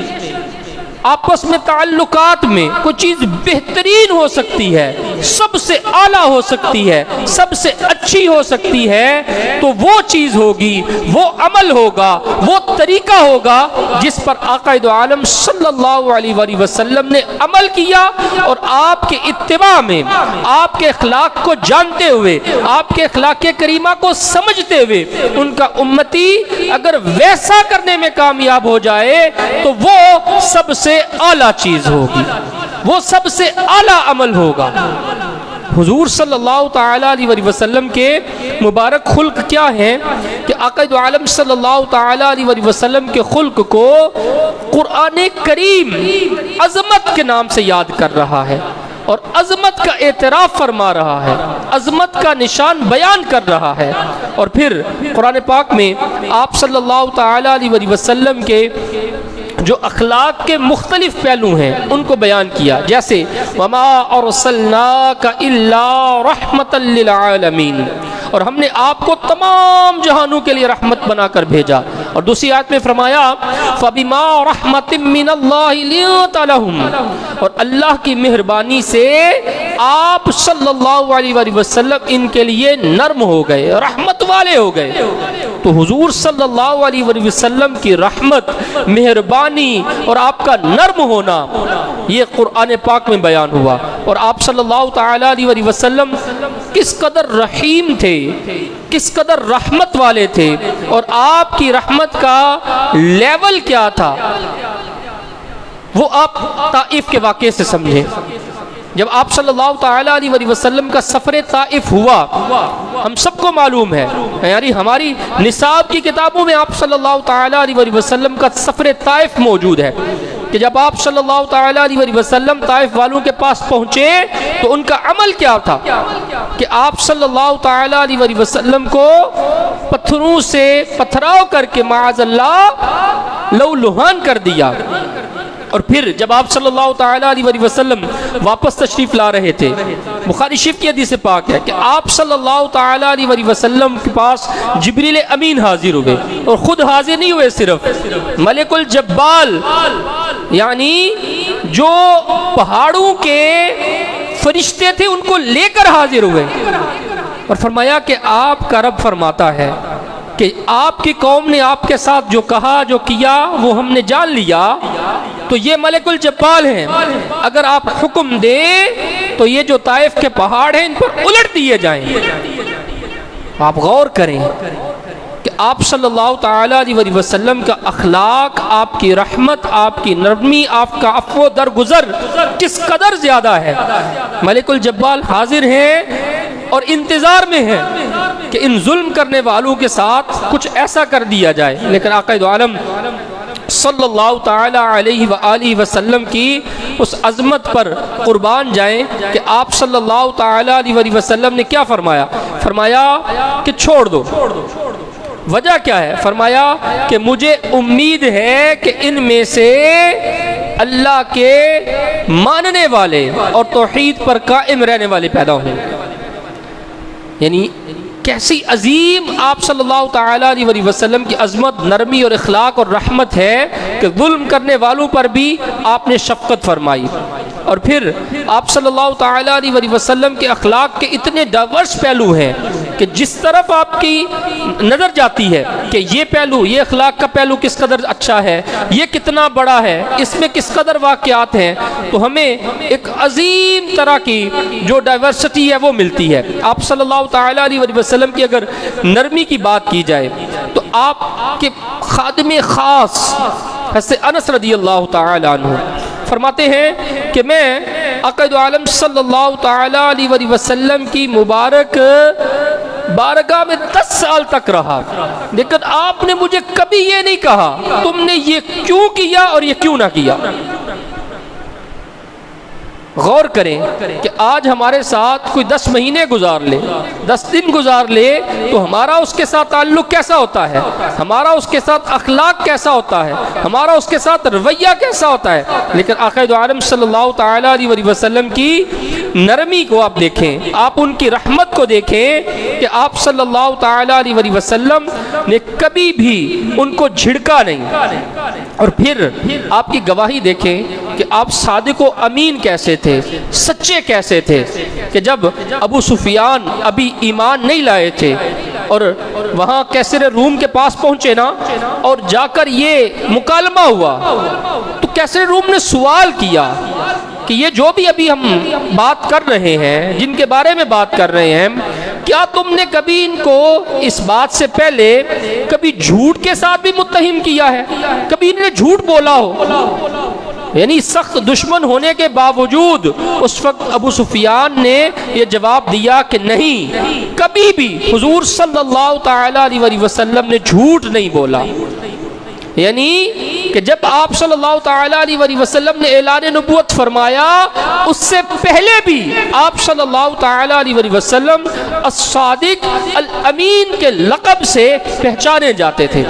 آپس میں تعلقات میں کوئی چیز بہترین ہو سکتی ہے، سب سے اعلیٰ ہو سکتی ہے، سب سے اچھی ہو سکتی ہے، تو وہ چیز ہوگی، وہ عمل ہوگا، وہ طریقہ ہوگا جس پر آقا دو عالم صلی اللہ علیہ وآلہ وسلم نے عمل کیا، اور آپ کے اتباع میں، آپ کے اخلاق کو جانتے ہوئے، آپ کے اخلاق کریمہ کو سمجھتے ہوئے ان کا امتی اگر ویسا کرنے میں کامیاب ہو جائے تو وہ سب سے اعلیٰ چیز ہوگی، وہ سب سے اعلیٰ عمل ہوگا۔ حضور صلی اللہ تعالیٰ علیہ وسلم کے مبارک خلق کیا ہیں کہ آقا دو عالم صلی اللہ تعالیٰ علیہ وسلم کے خلق کو قرآن کریم عظمت کے نام سے یاد کر رہا ہے اور عظمت کا اعتراف فرما رہا ہے، عظمت کا نشان بیان کر رہا ہے۔ اور پھر قرآن پاک میں آپ صلی اللہ تعالیٰ علیہ وسلم کے جو اخلاق کے مختلف پہلو ہیں ان کو بیان کیا، جیسے وَمَا أَرْسَلْنَاكَ إِلَّا رَحْمَةً لِّلْعَالَمِينَ، اور ہم نے آپ کو تمام جہانوں کے لیے رحمت بنا کر بھیجا۔ اور دوسری آیت میں فرمایا فَبِمَا رَحْمَةٍ مِّنَ اللَّهِ لِنتَ لَهُمْ، اور اللہ کی مہربانی سے آپ صلی اللہ علیہ وآلہ وسلم ان کے لیے نرم ہو گئے، رحمت والے ہو گئے۔ تو حضور صلی اللہ علیہ وآلہ وسلم کی رحمت، مہربانی اور آپ کا نرم ہونا یہ قرآن پاک میں بیان ہوا، اور آپ صلی اللہ تعالیٰ علیہ وآلہ وسلم کس قدر رحیم تھے، کس قدر رحمت والے تھے، اور آپ کی رحمت کا لیول کیا تھا وہ آپ طائف کے واقعے سے سمجھیں۔ جب آپ صلی اللہ تعالیٰ علیہ وآلہ وسلم کا سفر طائف ہوا، ہم سب کو معلوم ہے، یعنی ہماری نصاب کی کتابوں میں آپ صلی اللہ تعالیٰ علیہ وآلہ وسلم کا سفر طائف موجود ہے کہ جب آپ صلی اللہ تعالیٰ علیہ وآلہ وسلم طائف والوں کے پاس پہنچے تو ان کا عمل کیا تھا کہ آپ صلی اللہ تعالیٰ علیہ وآلہ وسلم کو پتھروں سے پتھراؤ کر کے معاذ اللہ لو لہان کر دیا۔ اور پھر جب آپ صلی اللہ تعالیٰ علیہ وآلہ وسلم واپس تشریف لا رہے تھے، بخاری شریف کی حدیث پاک ہے کہ آپ صلی اللہ تعالیٰ علیہ وآلہ وسلم کے پاس جبریل امین حاضر ہوئے، اور خود حاضر نہیں ہوئے، صرف ملک الجبال یعنی جو پہاڑوں کے فرشتے تھے ان کو لے کر حاضر ہوئے، اور فرمایا کہ آپ کا رب فرماتا ہے کہ آپ کی قوم نے آپ کے ساتھ جو کہا، جو کیا، وہ ہم نے جان لیا، تو یہ ملک الجبال ہیں، اگر آپ حکم دیں تو یہ جو طائف کے پہاڑ ہیں ان پر الٹ دیے جائیں۔ آپ غور کریں کہ آپ صلی اللہ تعالیٰ علیہ وسلم کا اخلاق، آپ کی رحمت، آپ کی نرمی، آپ کا عفو درگزر کس قدر زیادہ ہے۔ ملک الجبال حاضر ہیں اور انتظار میں ہیں کہ ان ظلم کرنے والوں کے ساتھ کچھ ایسا کر دیا جائے، لیکن آقا دو عالم صلی اللہ تعالیٰ علیہ وآلہ وسلم کی اس عظمت پر قربان جائیں کہ آپ صلی اللہ تعالیٰ علیہ وآلہ وسلم نے کیا فرمایا؟ فرمایا کہ چھوڑ دو۔ وجہ کیا ہے؟ فرمایا کہ مجھے امید ہے کہ ان میں سے اللہ کے ماننے والے اور توحید پر قائم رہنے والے پیدا ہوں۔ یعنی کیسی عظیم آپ صلی اللہ تعالیٰ علیہ وآلہ وسلم کی عظمت، نرمی اور اخلاق اور رحمت ہے کہ ظلم کرنے والوں پر بھی آپ نے شفقت فرمائی۔ اور پھر آپ صلی اللہ تعالیٰ علیہ وآلہ وسلم کے اخلاق کے اتنے ڈائیورس پہلو ہیں کہ جس طرف آپ کی نظر جاتی ہے کہ یہ پہلو، یہ اخلاق کا پہلو کس قدر اچھا ہے، یہ کتنا بڑا ہے، اس میں کس قدر واقعات ہیں، تو ہمیں ایک عظیم طرح کی جو ڈائیورسٹی ہے وہ ملتی ہے۔ آپ صلی اللہ تعالیٰ علیہ وآلہ وسلم کی اگر نرمی کی بات کی جائے تو آپ کے خادم خاص حضرت انس رضی اللہ تعالیٰ عنہ فرماتے ہیں کہ میں آقا دو عالم صلی اللہ تعالیٰ علیہ وسلم کی مبارک بارگاہ میں 10 سال تک رہا، لیکن آپ نے مجھے کبھی یہ نہیں کہا تم نے یہ کیوں کیا اور یہ کیوں نہ کیا۔ غور کریں کہ آج ہمارے ساتھ کوئی 10 مہینے گزار لے، 10 دن گزار لے، تو ہمارا اس کے ساتھ تعلق کیسا ہوتا ہے، ہمارا اس کے ساتھ اخلاق کیسا ہوتا ہے، ہمارا اس کے ساتھ رویہ کیسا ہوتا ہے۔ لیکن آقا دو عالم صلی اللہ تعالیٰ علیہ وسلم کی نرمی کو آپ دیکھیں، آپ ان کی رحمت کو دیکھیں کہ آپ صلی اللہ تعالیٰ علیہ وسلم نے کبھی بھی ان کو جھڑکا نہیں۔ اور پھر آپ کی گواہی دیکھیں کہ آپ صادق و امین کیسے تھے، سچے کیسے تھے، کہ جب ابو سفیان ابھی ایمان نہیں لائے تھے اور وہاں کیسر روم کے پاس پہنچے نا، اور جا کر یہ مکالمہ ہوا تو کیسر روم نے سوال کیا کہ یہ جو بھی ابھی ہم بات کر رہے ہیں، جن کے بارے میں بات کر رہے ہیں، کیا تم نے کبھی ان کو اس بات سے پہلے کبھی جھوٹ کے ساتھ بھی متہم کیا ہے، کبھی انہوں نے جھوٹ بولا ہو؟ یعنی سخت دشمن ہونے کے باوجود اس وقت ابو سفیان نے یہ جواب دیا کہ نہیں، کبھی بھی حضور صلی اللہ تعالیٰ علیہ وسلم نے جھوٹ نہیں بولا۔ یعنی کہ جب آپ صلی اللہ تعالیٰ علیہ وسلم نے اعلان نبوت فرمایا، اس سے پہلے بھی آپ صلی اللہ تعالیٰ علیہ وسلم الصادق الامین کے لقب سے پہچانے جاتے تھے۔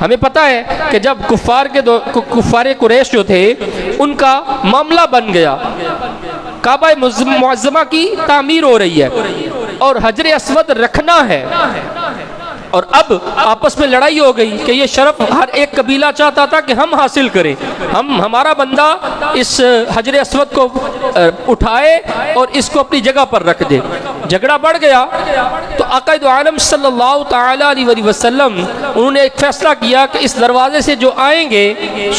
ہمیں پتہ ہے کہ جب کفار قریش جو تھے، ان کا معاملہ بن گیا، کعبہ معظمہ کی تعمیر ہو رہی ہے اور حجر اسود رکھنا ہے، اور اب آپس میں لڑائی ہو گئی کہ یہ شرف ہر ایک قبیلہ چاہتا تھا کہ ہم حاصل کریں، ہمارا بندہ اس حجر اسود کو اٹھائے اور اس کو اپنی جگہ پر رکھ دے۔ جھگڑا بڑھ گیا تو آقا دو عالم صلی اللہ تعالیٰ علیہ وسلم انہوں نے ایک فیصلہ کیا کہ اس دروازے سے جو آئیں گے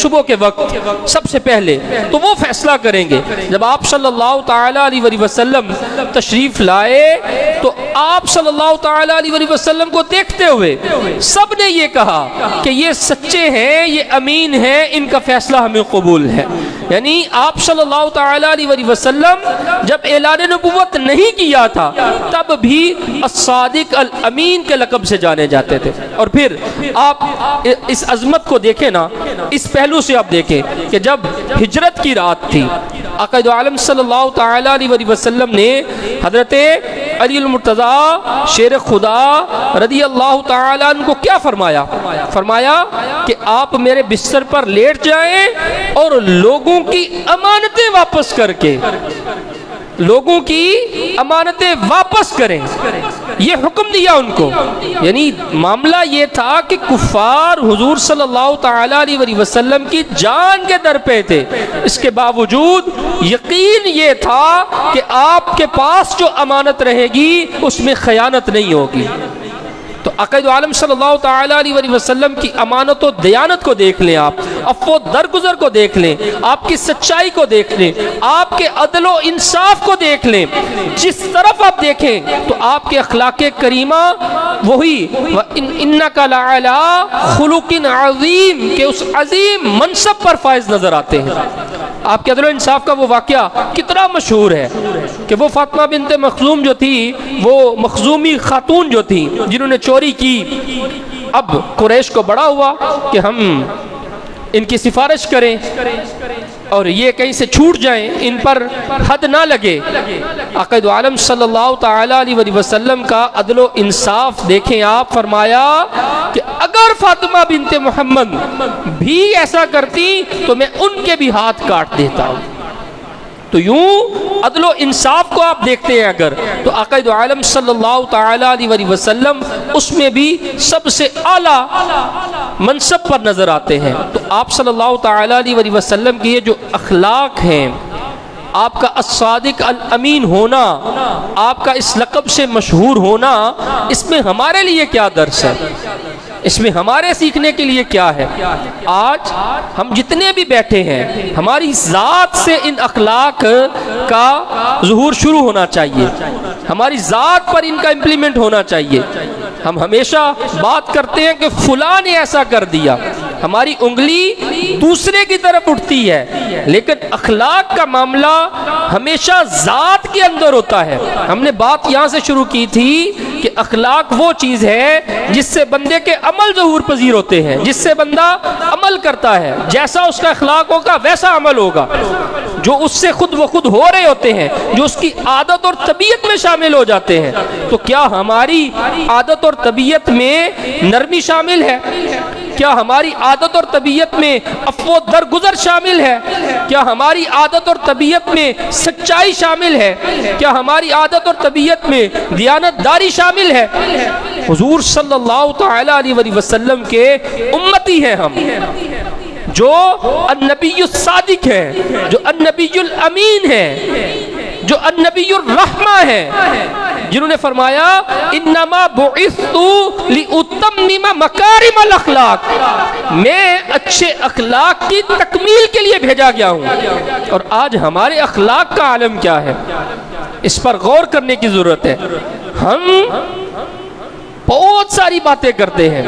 صبح کے وقت سب سے پہلے تو وہ فیصلہ کریں گے۔ جب آپ صلی اللہ تعالیٰ علیہ وسلم تشریف لائے تو آپ صلی اللہ تعالیٰ علیہ وسلم کو دیکھتے ہوئے سب نے یہ کہا کہ یہ سچے ہیں، یہ امین ہیں، ان کا فیصلہ ہمیں قبول ہے۔ یعنی آپ صلی اللہ تعالیٰ علیہ وسلم جب اعلان نبوت نہیں کیا تھا تب بھی الصادق الامین کے لقب سے جانے جاتے تھے۔ اور پھر آپ اس عظمت کو دیکھیں نا، اس پہلو سے آپ دیکھیں کہ جب ہجرت کی رات تھی، آقا دو عالم صلی اللہ تعالیٰ علیہ وسلم نے حضرت علی المرتضیٰ شیر خدا رضی اللہ تعالیٰ عنہ کو کیا فرمایا؟ فرمایا کہ آپ میرے بستر پر لیٹ جائیں اور لوگوں کی امانتیں واپس کر کے لوگوں کی امانتیں واپس کریں، یہ حکم دیا ان کو۔ یعنی معاملہ یہ تھا کہ کفار حضور صلی اللہ تعالیٰ علیہ وسلم کی جان کے در پہ تھے، اس کے باوجود یقین یہ تھا کہ آپ کے پاس جو امانت رہے گی اس میں خیانت نہیں ہوگی۔ تو آقا دو عالم صلی اللہ تعالیٰ علیہ وسلم کی امانت و دیانت کو دیکھ لیں، آپ عفو و درگزر کو دیکھ لیں، آپ کی سچائی کو دیکھ لیں، آپ کے عدل و انصاف کو دیکھ لیں، جس طرف آپ دیکھیں تو آپ کے اخلاق کریمہ وہی اِنَّكَ لَعَلَىٰ خُلُقٍ عَظِيمٍ کہ اس عظیم منصب پر فائز نظر آتے ہیں۔ آپ کے عدل و انصاف کا وہ واقعہ کتنا مشہور ہے کہ وہ فاطمہ بنت مخزوم جو تھی، وہ مخزومی خاتون جو تھی جنہوں نے چوری کی، اب قریش کو بڑا ہوا کہ ہم ان کی سفارش کریں اور یہ کہیں سے چھوٹ جائیں، ان پر حد نہ لگے۔ آقا دو عالم صلی اللہ تعالیٰ علیہ وسلم کا عدل و انصاف دیکھیں آپ، فرمایا کہ اگر فاطمہ بنت محمد بھی ایسا کرتی تو میں ان کے بھی ہاتھ کاٹ دیتا ہوں۔ تو یوں عدل و انصاف کو آپ دیکھتے ہیں اگر، تو آقا دو عالم صلی اللہ تعالیٰ علیہ وسلم اس میں بھی سب سے اعلیٰ منصب پر نظر آتے ہیں۔ تو آپ صلی اللہ تعالیٰ علیہ وسلم کی یہ جو اخلاق ہیں، آپ کا الصادق الامین ہونا، آپ کا اس لقب سے مشہور ہونا، اس میں ہمارے لیے کیا درس ہے، اس میں ہمارے سیکھنے کے لیے کیا ہے؟ آج ہم جتنے بھی بیٹھے ہیں، ہماری ذات سے ان اخلاق کا ظہور شروع ہونا چاہیے، ہماری ذات پر ان کا امپلیمنٹ ہونا چاہیے۔ ہم ہمیشہ بات کرتے ہیں کہ فلاں نے ایسا کر دیا، ہماری انگلی دوسرے کی طرف اٹھتی ہے، لیکن اخلاق کا معاملہ ہمیشہ ذات کے اندر ہوتا ہے۔ ہم نے بات یہاں سے شروع کی تھی کہ اخلاق وہ چیز ہے جس سے بندے کے عمل ظہور پذیر ہوتے ہیں، جس سے بندہ عمل کرتا ہے، جیسا اس کا اخلاق ہوگا ویسا عمل ہوگا، جو اس سے خود بخود ہو رہے ہوتے ہیں، جو اس کی عادت اور طبیعت میں شامل ہو جاتے ہیں۔ تو کیا ہماری عادت اور طبیعت میں نرمی شامل ہے؟ کیا ہماری عادت اور طبیعت میں عفو درگزر شامل ہے؟ کیا ہماری عادت اور طبیعت میں سچائی شامل ہے؟ کیا ہماری عادت اور طبیعت میں دیانت داری شامل ہے؟ حضور صلی اللہ تعالی علیہ وسلم کے امتی ہیں ہم، جو النبی الصادق ہے، جو النبی الامین ہے، جو النبی الرحمہ ہے، جنہوں نے فرمایا انما بعثت لاتمم مکارم الاخلاق، میں اچھے اخلاق کی تکمیل کے لیے بھیجا گیا ہوں۔ اور آج ہمارے اخلاق کا عالم کیا ہے، اس پر غور کرنے کی ضرورت ہے۔ ہم بہت ساری باتیں کرتے ہیں،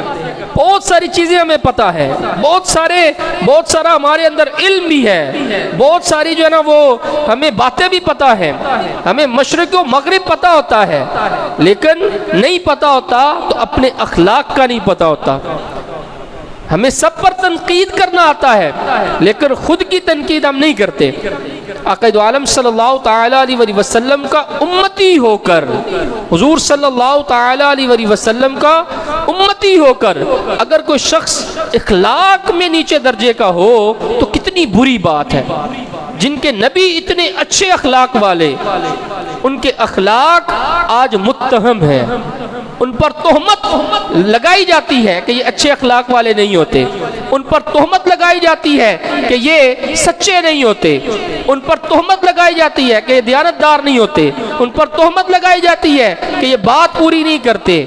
بہت ساری چیزیں ہمیں پتہ ہے، بہت سارا ہمارے اندر علم بھی ہے، بہت ساری جو ہے نا وہ ہمیں باتیں بھی پتہ ہیں، ہمیں مشرق و مغرب پتہ ہوتا ہے، لیکن نہیں پتہ ہوتا تو اپنے اخلاق کا نہیں پتہ ہوتا۔ ہمیں سب پر تنقید کرنا آتا ہے، لیکن خود کی تنقید ہم نہیں کرتے۔ آقا دو عالم صلی اللہ تعالی علیہ وسلم کا امتی ہو کر، حضور صلی اللہ تعالی علیہ وسلم کا امتی ہو کر اگر کوئی شخص اخلاق میں نیچے درجے کا ہو تو کتنی بری بات ہے۔ جن کے نبی اتنے اچھے اخلاق والے، ان کے اخلاق آج متہم ہیں، ان پر تہمت لگائی جاتی ہے کہ یہ اچھے اخلاق والے نہیں ہوتے، ان پر تہمت لگائی جاتی ہے کہ یہ سچے نہیں ہوتے، ان پر تہمت لگائی جاتی ہے کہ یہ دیانتدار نہیں ہوتے، ان پر تہمت لگائی جاتی ہے کہ یہ بات پوری نہیں کرتے۔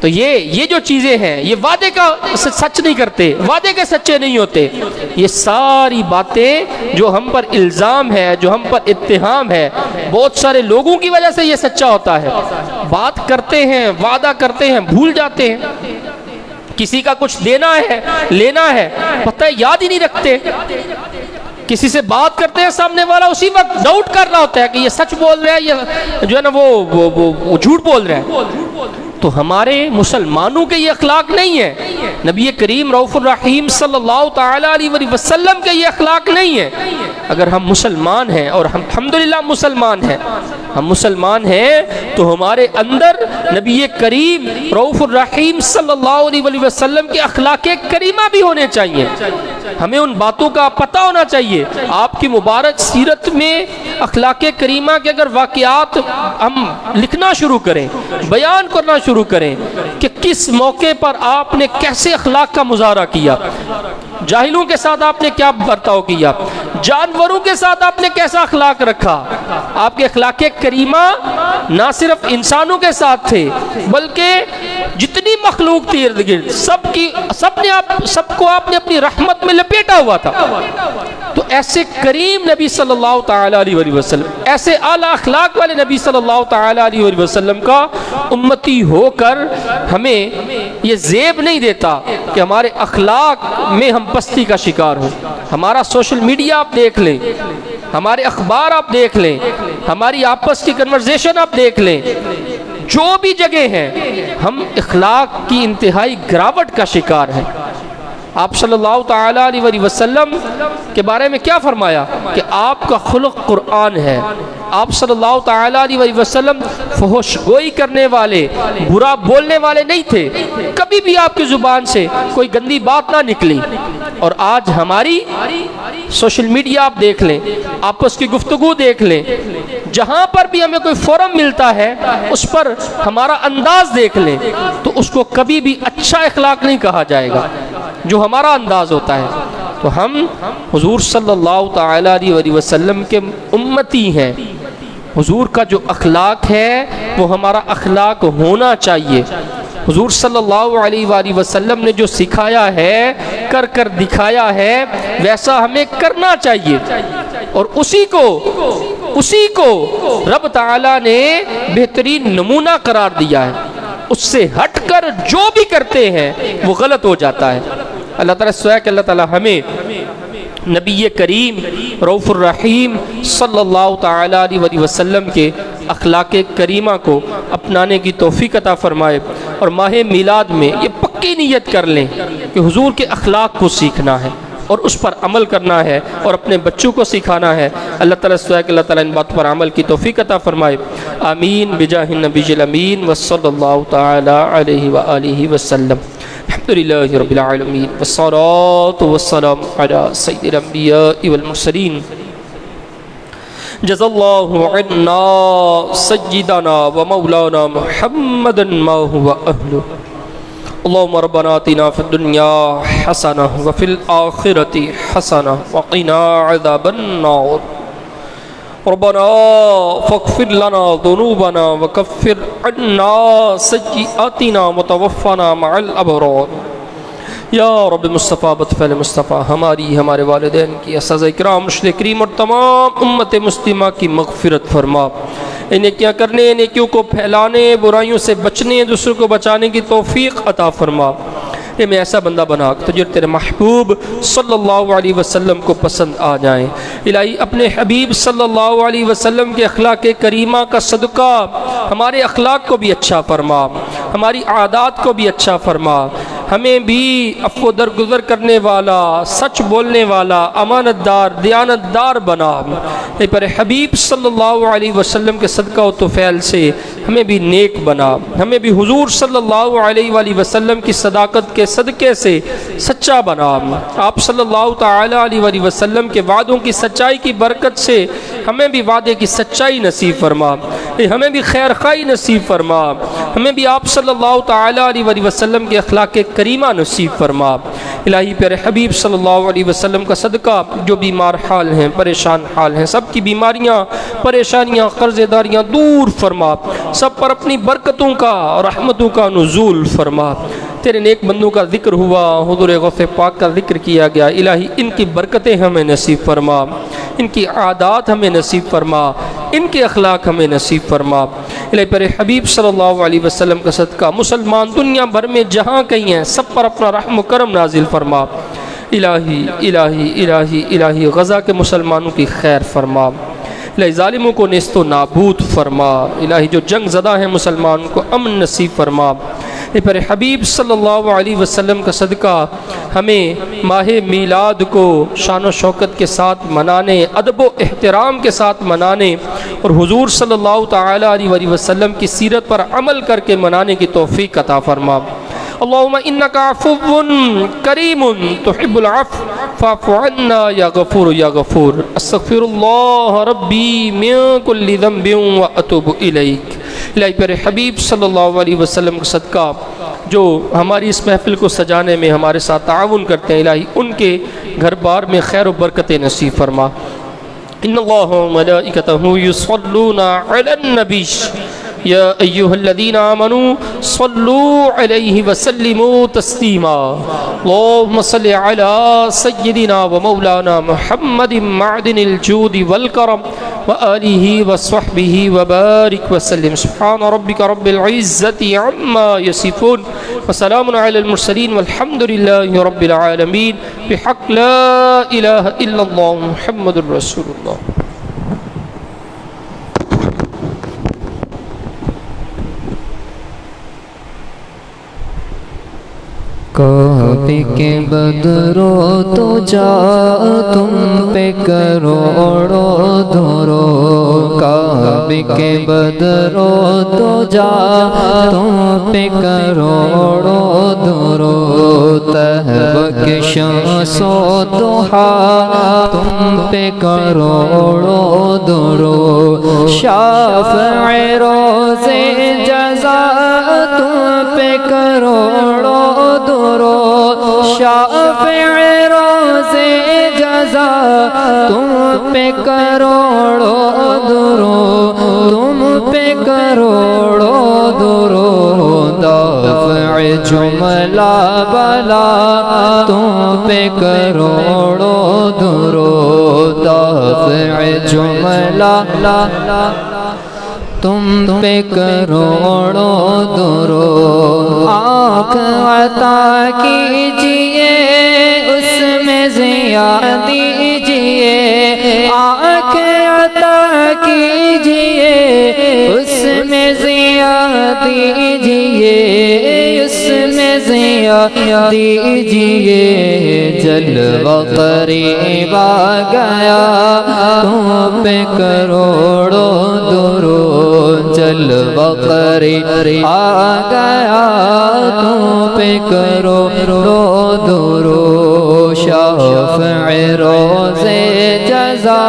تو یہ جو چیزیں ہیں، یہ وعدے کا سچ نہیں کرتے، وعدے کے سچے نہیں ہوتے، یہ ساری باتیں جو ہم پر الزام ہے، جو ہم پر اتہام ہے، بہت سارے لوگوں کی وجہ سے یہ سچا ہوتا ہے۔ بات کرتے ہیں، وعدہ کرتے ہیں، بھول جاتے ہیں، کسی کا کچھ دینا ہے، لینا ہے، پتہ ہے یاد ہی نہیں رکھتے۔ کسی سے بات کرتے ہیں، سامنے والا اسی وقت ڈاؤٹ کر رہا ہوتا ہے کہ یہ سچ بول رہا ہے، یہ جو ہے نا وہ جھوٹ بول رہا ہے۔ تو ہمارے مسلمانوں کے یہ اخلاق نہیں ہے، نبی کریم رؤوف الرحیم صلی اللہ تعالی علیہ وسلم کے یہ اخلاق نہیں ہے۔ اگر ہم مسلمان ہیں، اور ہم الحمدللہ مسلمان ہیں، ہم مسلمان ہیں، تو ہمارے اندر نبی کریم رؤوف الرحیم صلی اللہ علیہ وسلم کے اخلاق کریمہ بھی ہونے چاہیے۔ ہمیں ان باتوں کا پتہ ہونا چاہیے۔ آپ کی مبارک سیرت میں اخلاق کریمہ کے اگر واقعات ہم لکھنا شروع کریں، بیان کرنا شروع کریں کہ کس موقع پر آپ نے کیسے اخلاق کا مظاہرہ کیا، جاہلوں کے ساتھ آپ نے کیا برتاؤ کیا، جانوروں کے ساتھ آپ نے کیسا اخلاق رکھا۔ آپ کے اخلاق کریمہ نہ صرف انسانوں کے ساتھ تھے، بلکہ جتنی مخلوق تھی ارد گرد سب کو آپ نے اپنی رحمت میں لپیٹا ہوا تھا۔ تو ایسے کریم نبی صلی اللہ تعالی علیہ وسلم، ایسے اعلیٰ اخلاق والے نبی صلی اللہ تعالی علیہ وسلم کا امتی ہو کر ہمیں یہ زیب نہیں دیتا کہ ہمارے اخلاق میں ہم پستی کا شکار ہوں۔ ہمارا سوشل میڈیا آپ دیکھ لیں، ہمارے اخبار آپ دیکھ لیں، ہماری آپس کی کنورزیشن آپ دیکھ لیں، جو بھی جگہ ہیں ہم اخلاق کی انتہائی گراوٹ کا شکار ہیں۔ آپ صلی اللہ تعالی علیہ وسلم کے بارے میں کیا فرمایا کہ آپ کا خلق قرآن ہے۔ آپ صلی اللہ تعالی علیہ وسلم فحش گوئی کرنے والے، برا بولنے والے نہیں تھے، کبھی بھی آپ کی زبان سے کوئی گندی بات نہ نکلی۔ اور آج ہماری سوشل میڈیا آپ دیکھ لیں، آپس کی گفتگو دیکھ لیں، جہاں پر بھی ہمیں کوئی فورم ملتا ہے اس پر ہمارا انداز دیکھ لیں، تو اس کو کبھی بھی اچھا اخلاق نہیں کہا جائے گا جو ہمارا انداز ہوتا ہے۔ تو ہم حضور صلی اللہ تعالی علیہ وسلم کے امتی ہیں۔ حضور کا جو اخلاق ہے وہ ہمارا اخلاق ہونا چاہیے۔ حضور صلی اللہ علیہ وآلہ وسلم نے جو سکھایا ہے، کر کر دکھایا ہے، ویسا ہمیں کرنا چاہیے۔ اور اسی کو رب تعالیٰ نے بہترین نمونہ قرار دیا ہے۔ اس سے ہٹ کر جو بھی کرتے ہیں وہ غلط ہو جاتا ہے۔ اللہ تعالیٰ سوائے کہ اللہ تعالیٰ ہمیں نبی کریم رؤوف الرحیم صلی اللہ تعالی علیہ وسلم کے اخلاق کریمہ کو اپنانے کی توفیق عطا فرمائے، اور ماہ میلاد میں یہ پکی نیت کر لیں کہ حضور کے اخلاق کو سیکھنا ہے اور اس پر عمل کرنا ہے اور اپنے بچوں کو سکھانا ہے۔ اللہ تعالیٰ سے دعا ہے کہ اللہ تعالیٰ ان باتوں پر عمل کی توفیق عطا فرمائے، آمین بجاہ النبی الامین وصلی اللہ تعالی علیہ وآلہ وسلم۔ الحمدللہ رب العالمین والصلاة والسلام علی سید الانبیاء والمرسلین۔ جزا اللہ عنا سیدنا و مولانا محمدا ما هو اہلہ۔ اللهم ربنا آتنا في الدنيا حسنة وفي الآخرة حسنة وقنا عذاب النار ربنا فاغفر لنا ذنوبنا وكفر عنا سيئاتنا وتوفنا مع الأبرار۔ یا رب مصطفیٰ بطفیل مصطفیٰ ہماری، ہمارے والدین کی، اساتذہ اکرام، مشرک کریم اور تمام امت مسلمہ کی مغفرت فرما۔ نیکیاں کرنے، نیکیوں کو پھیلانے، برائیوں سے بچنے، دوسروں کو بچانے کی توفیق عطا فرما۔ میں ایسا بندہ بنا کہ تجھے تیرے محبوب صلی اللہ علیہ وسلم کو پسند آ جائیں۔ الہی اپنے حبیب صلی اللہ علیہ وسلم کے اخلاق کریمہ کا صدقہ ہمارے اخلاق کو بھی اچھا فرما، ہماری عادات کو بھی اچھا فرما، ہمیں بھی عفو درگزر کرنے والا، سچ بولنے والا، امانت دار، دیانت دار بنا۔ اے پر حبیب صلی اللہ علیہ وسلم کے صدقہ و طفیل سے ہمیں بھی نیک بنا، ہمیں بھی حضور صلی اللہ علیہ وآلہ وسلم کی صداقت کے صدقے سے سچا بنا۔ آپ صلی اللہ تعالی علیہ وآلہ وسلم کے وعدوں کی سچائی کی برکت سے ہمیں بھی وعدے کی سچائی نصیب فرما، ہمیں بھی خیر خواہی نصیب فرما، ہمیں بھی آپ صلی اللہ تعالی علیہ وآلہ وسلم کے اخلاق کریمہ نصیب فرما۔ الہی پیارے حبیب صلی اللہ علیہ وسلم کا صدقہ جو بیمار حال ہیں، پریشان حال ہیں، سب کی بیماریاں، پریشانیاں، قرض داریاں دور فرما، سب پر اپنی برکتوں کا، رحمتوں کا نزول فرما۔ تیرے نیک بندوں کا ذکر ہوا، حضور غوث پاک کا ذکر کیا گیا، الہی ان کی برکتیں ہمیں نصیب فرما، ان کی عادات ہمیں نصیب فرما، ان کے اخلاق ہمیں نصیب فرما۔ الہی پر حبیب صلی اللہ علیہ وسلم کا صدقہ مسلمان دنیا بھر میں جہاں کہیں ہیں سب پر اپنا رحم و کرم نازل فرما۔ الہی الہی الہی الہی غزہ کے مسلمانوں کی خیر فرما، الہی ظالموں کو نیست و نابود فرما، الہی جو جنگ زدہ ہیں مسلمانوں کو امن نصیب فرما۔ اے پر حبیب صلی اللہ علیہ وسلم کا صدقہ ہمیں ماہ میلاد کو شان و شوکت کے ساتھ منانے، ادب و احترام کے ساتھ منانے اور حضور صلی اللہ تعالی علیہ وآلہ وسلم کی سیرت پر عمل کر کے منانے کی توفیق عطا فرما۔ اللہم انکا عفو کریم تحب العفو فاعف عنا یا غفور یا غفور۔ استغفر اللہ ربی من کل ذنب واتوب الیک۔ الہی پر حبیب صلی اللہ علیہ وسلم کا صدقہ جو ہماری اس محفل کو سجانے میں ہمارے ساتھ تعاون کرتے ہیں، الہی ان کے گھر بار میں خیر و برکت نصیب فرما۔ ان اللہ و ملائکتہ یصلون علی النبی یا ایہا الذین آمنوا صلوا علیہ وسلموا تسلیما۔ اللہم صل علی سیدنا و مولانا محمد معدن الجود والکرم وآلہ وصحبہ وبارک وسلم۔ سبحان ربک رب العزت عما یصفون وسلام علی المرسلین والحمد للہ رب العالمین بحق لا الہ الا اللہ محمد رسول اللہ۔ کعبے کے بدرو تو جا تم پہ کروڑوں درود، کعبے کے بدرو تو جا تم پہ کروڑوں درود، تہبہ کے شمس و ضحیٰ تم پہ کروڑوں درود، شافع روز جزا تم پہ کروڑوں درود، شافع روز جزا تم پہ کروڑوں درود، تم پہ کروڑوں درود، دافع جملہ بلا تم پہ کروڑوں درود، دافع جملہ تم پہ کروڑوں درود، آنکھ عطا کیجئے اس میں ضیاء دیجئے، آنکھ عطا کیجئے دیجئے جلوہ قریب آ گیا تم پہ کروڑوں درود جلوہ قریب آ گیا تم پہ کروڑوں درود شافع روز جزا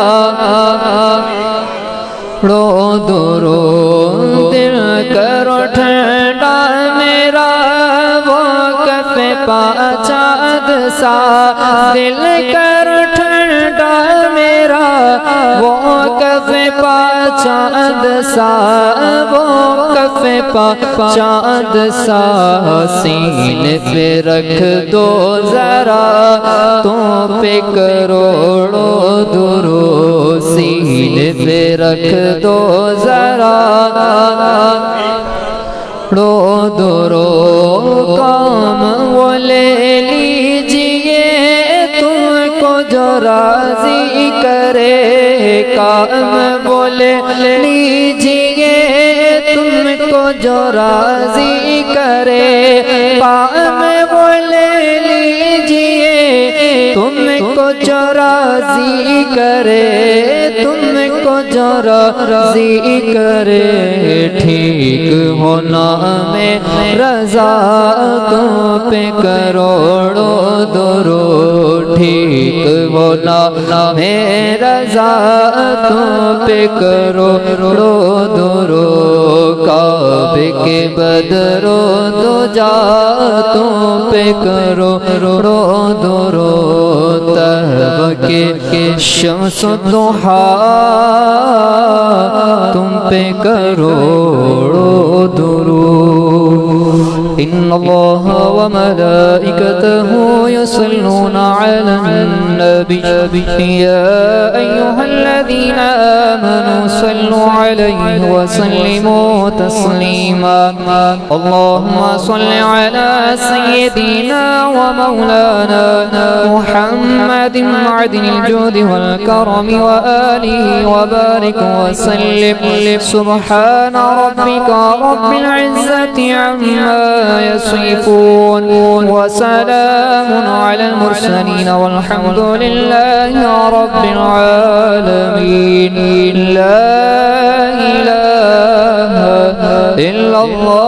رو درود دل کرو ٹھنڈا میرا وہ کف پا چاند سا دل کرو ٹھنڈا میرا وہ کف پا چاند سا وہ کف پا چاند سا سینے پہ رکھ دو ذرا تم پہ کروڑوں درود سینے پہ رکھ دو ذرا رو درود کام وہ لے لیجئے تم کو جو راضی کرے کام وہ لے لیجئے تم کو جو راضی کرے کام وہ لے لیجئے تم کو جو راضی کرے تم کو جو راضی کرے ٹھیک ہونا میں رضا تم پہ کروڑوں درود ٹھیک ہونا میں رضا تم پہ کروڑوں درود کعبے کے بدرو تو جا تم پہ کروڑوں درود تہبہ کے شمس ضحیٰ تم پہ کروڑوں درود ان اللہ و ملائکتہ یصلون علی النبی یا ایہا الذین آمنوا صلوا علیہ وسلموا تسلیما اللہم صل علی سیدنا و مولانا محمد معدن الجود والکرم وآلہ وبارک وسلم سبحان ربک رب العزة عما يصفون وسلام على المرسلين والحمد لله رب العالمين لا إله إلا الله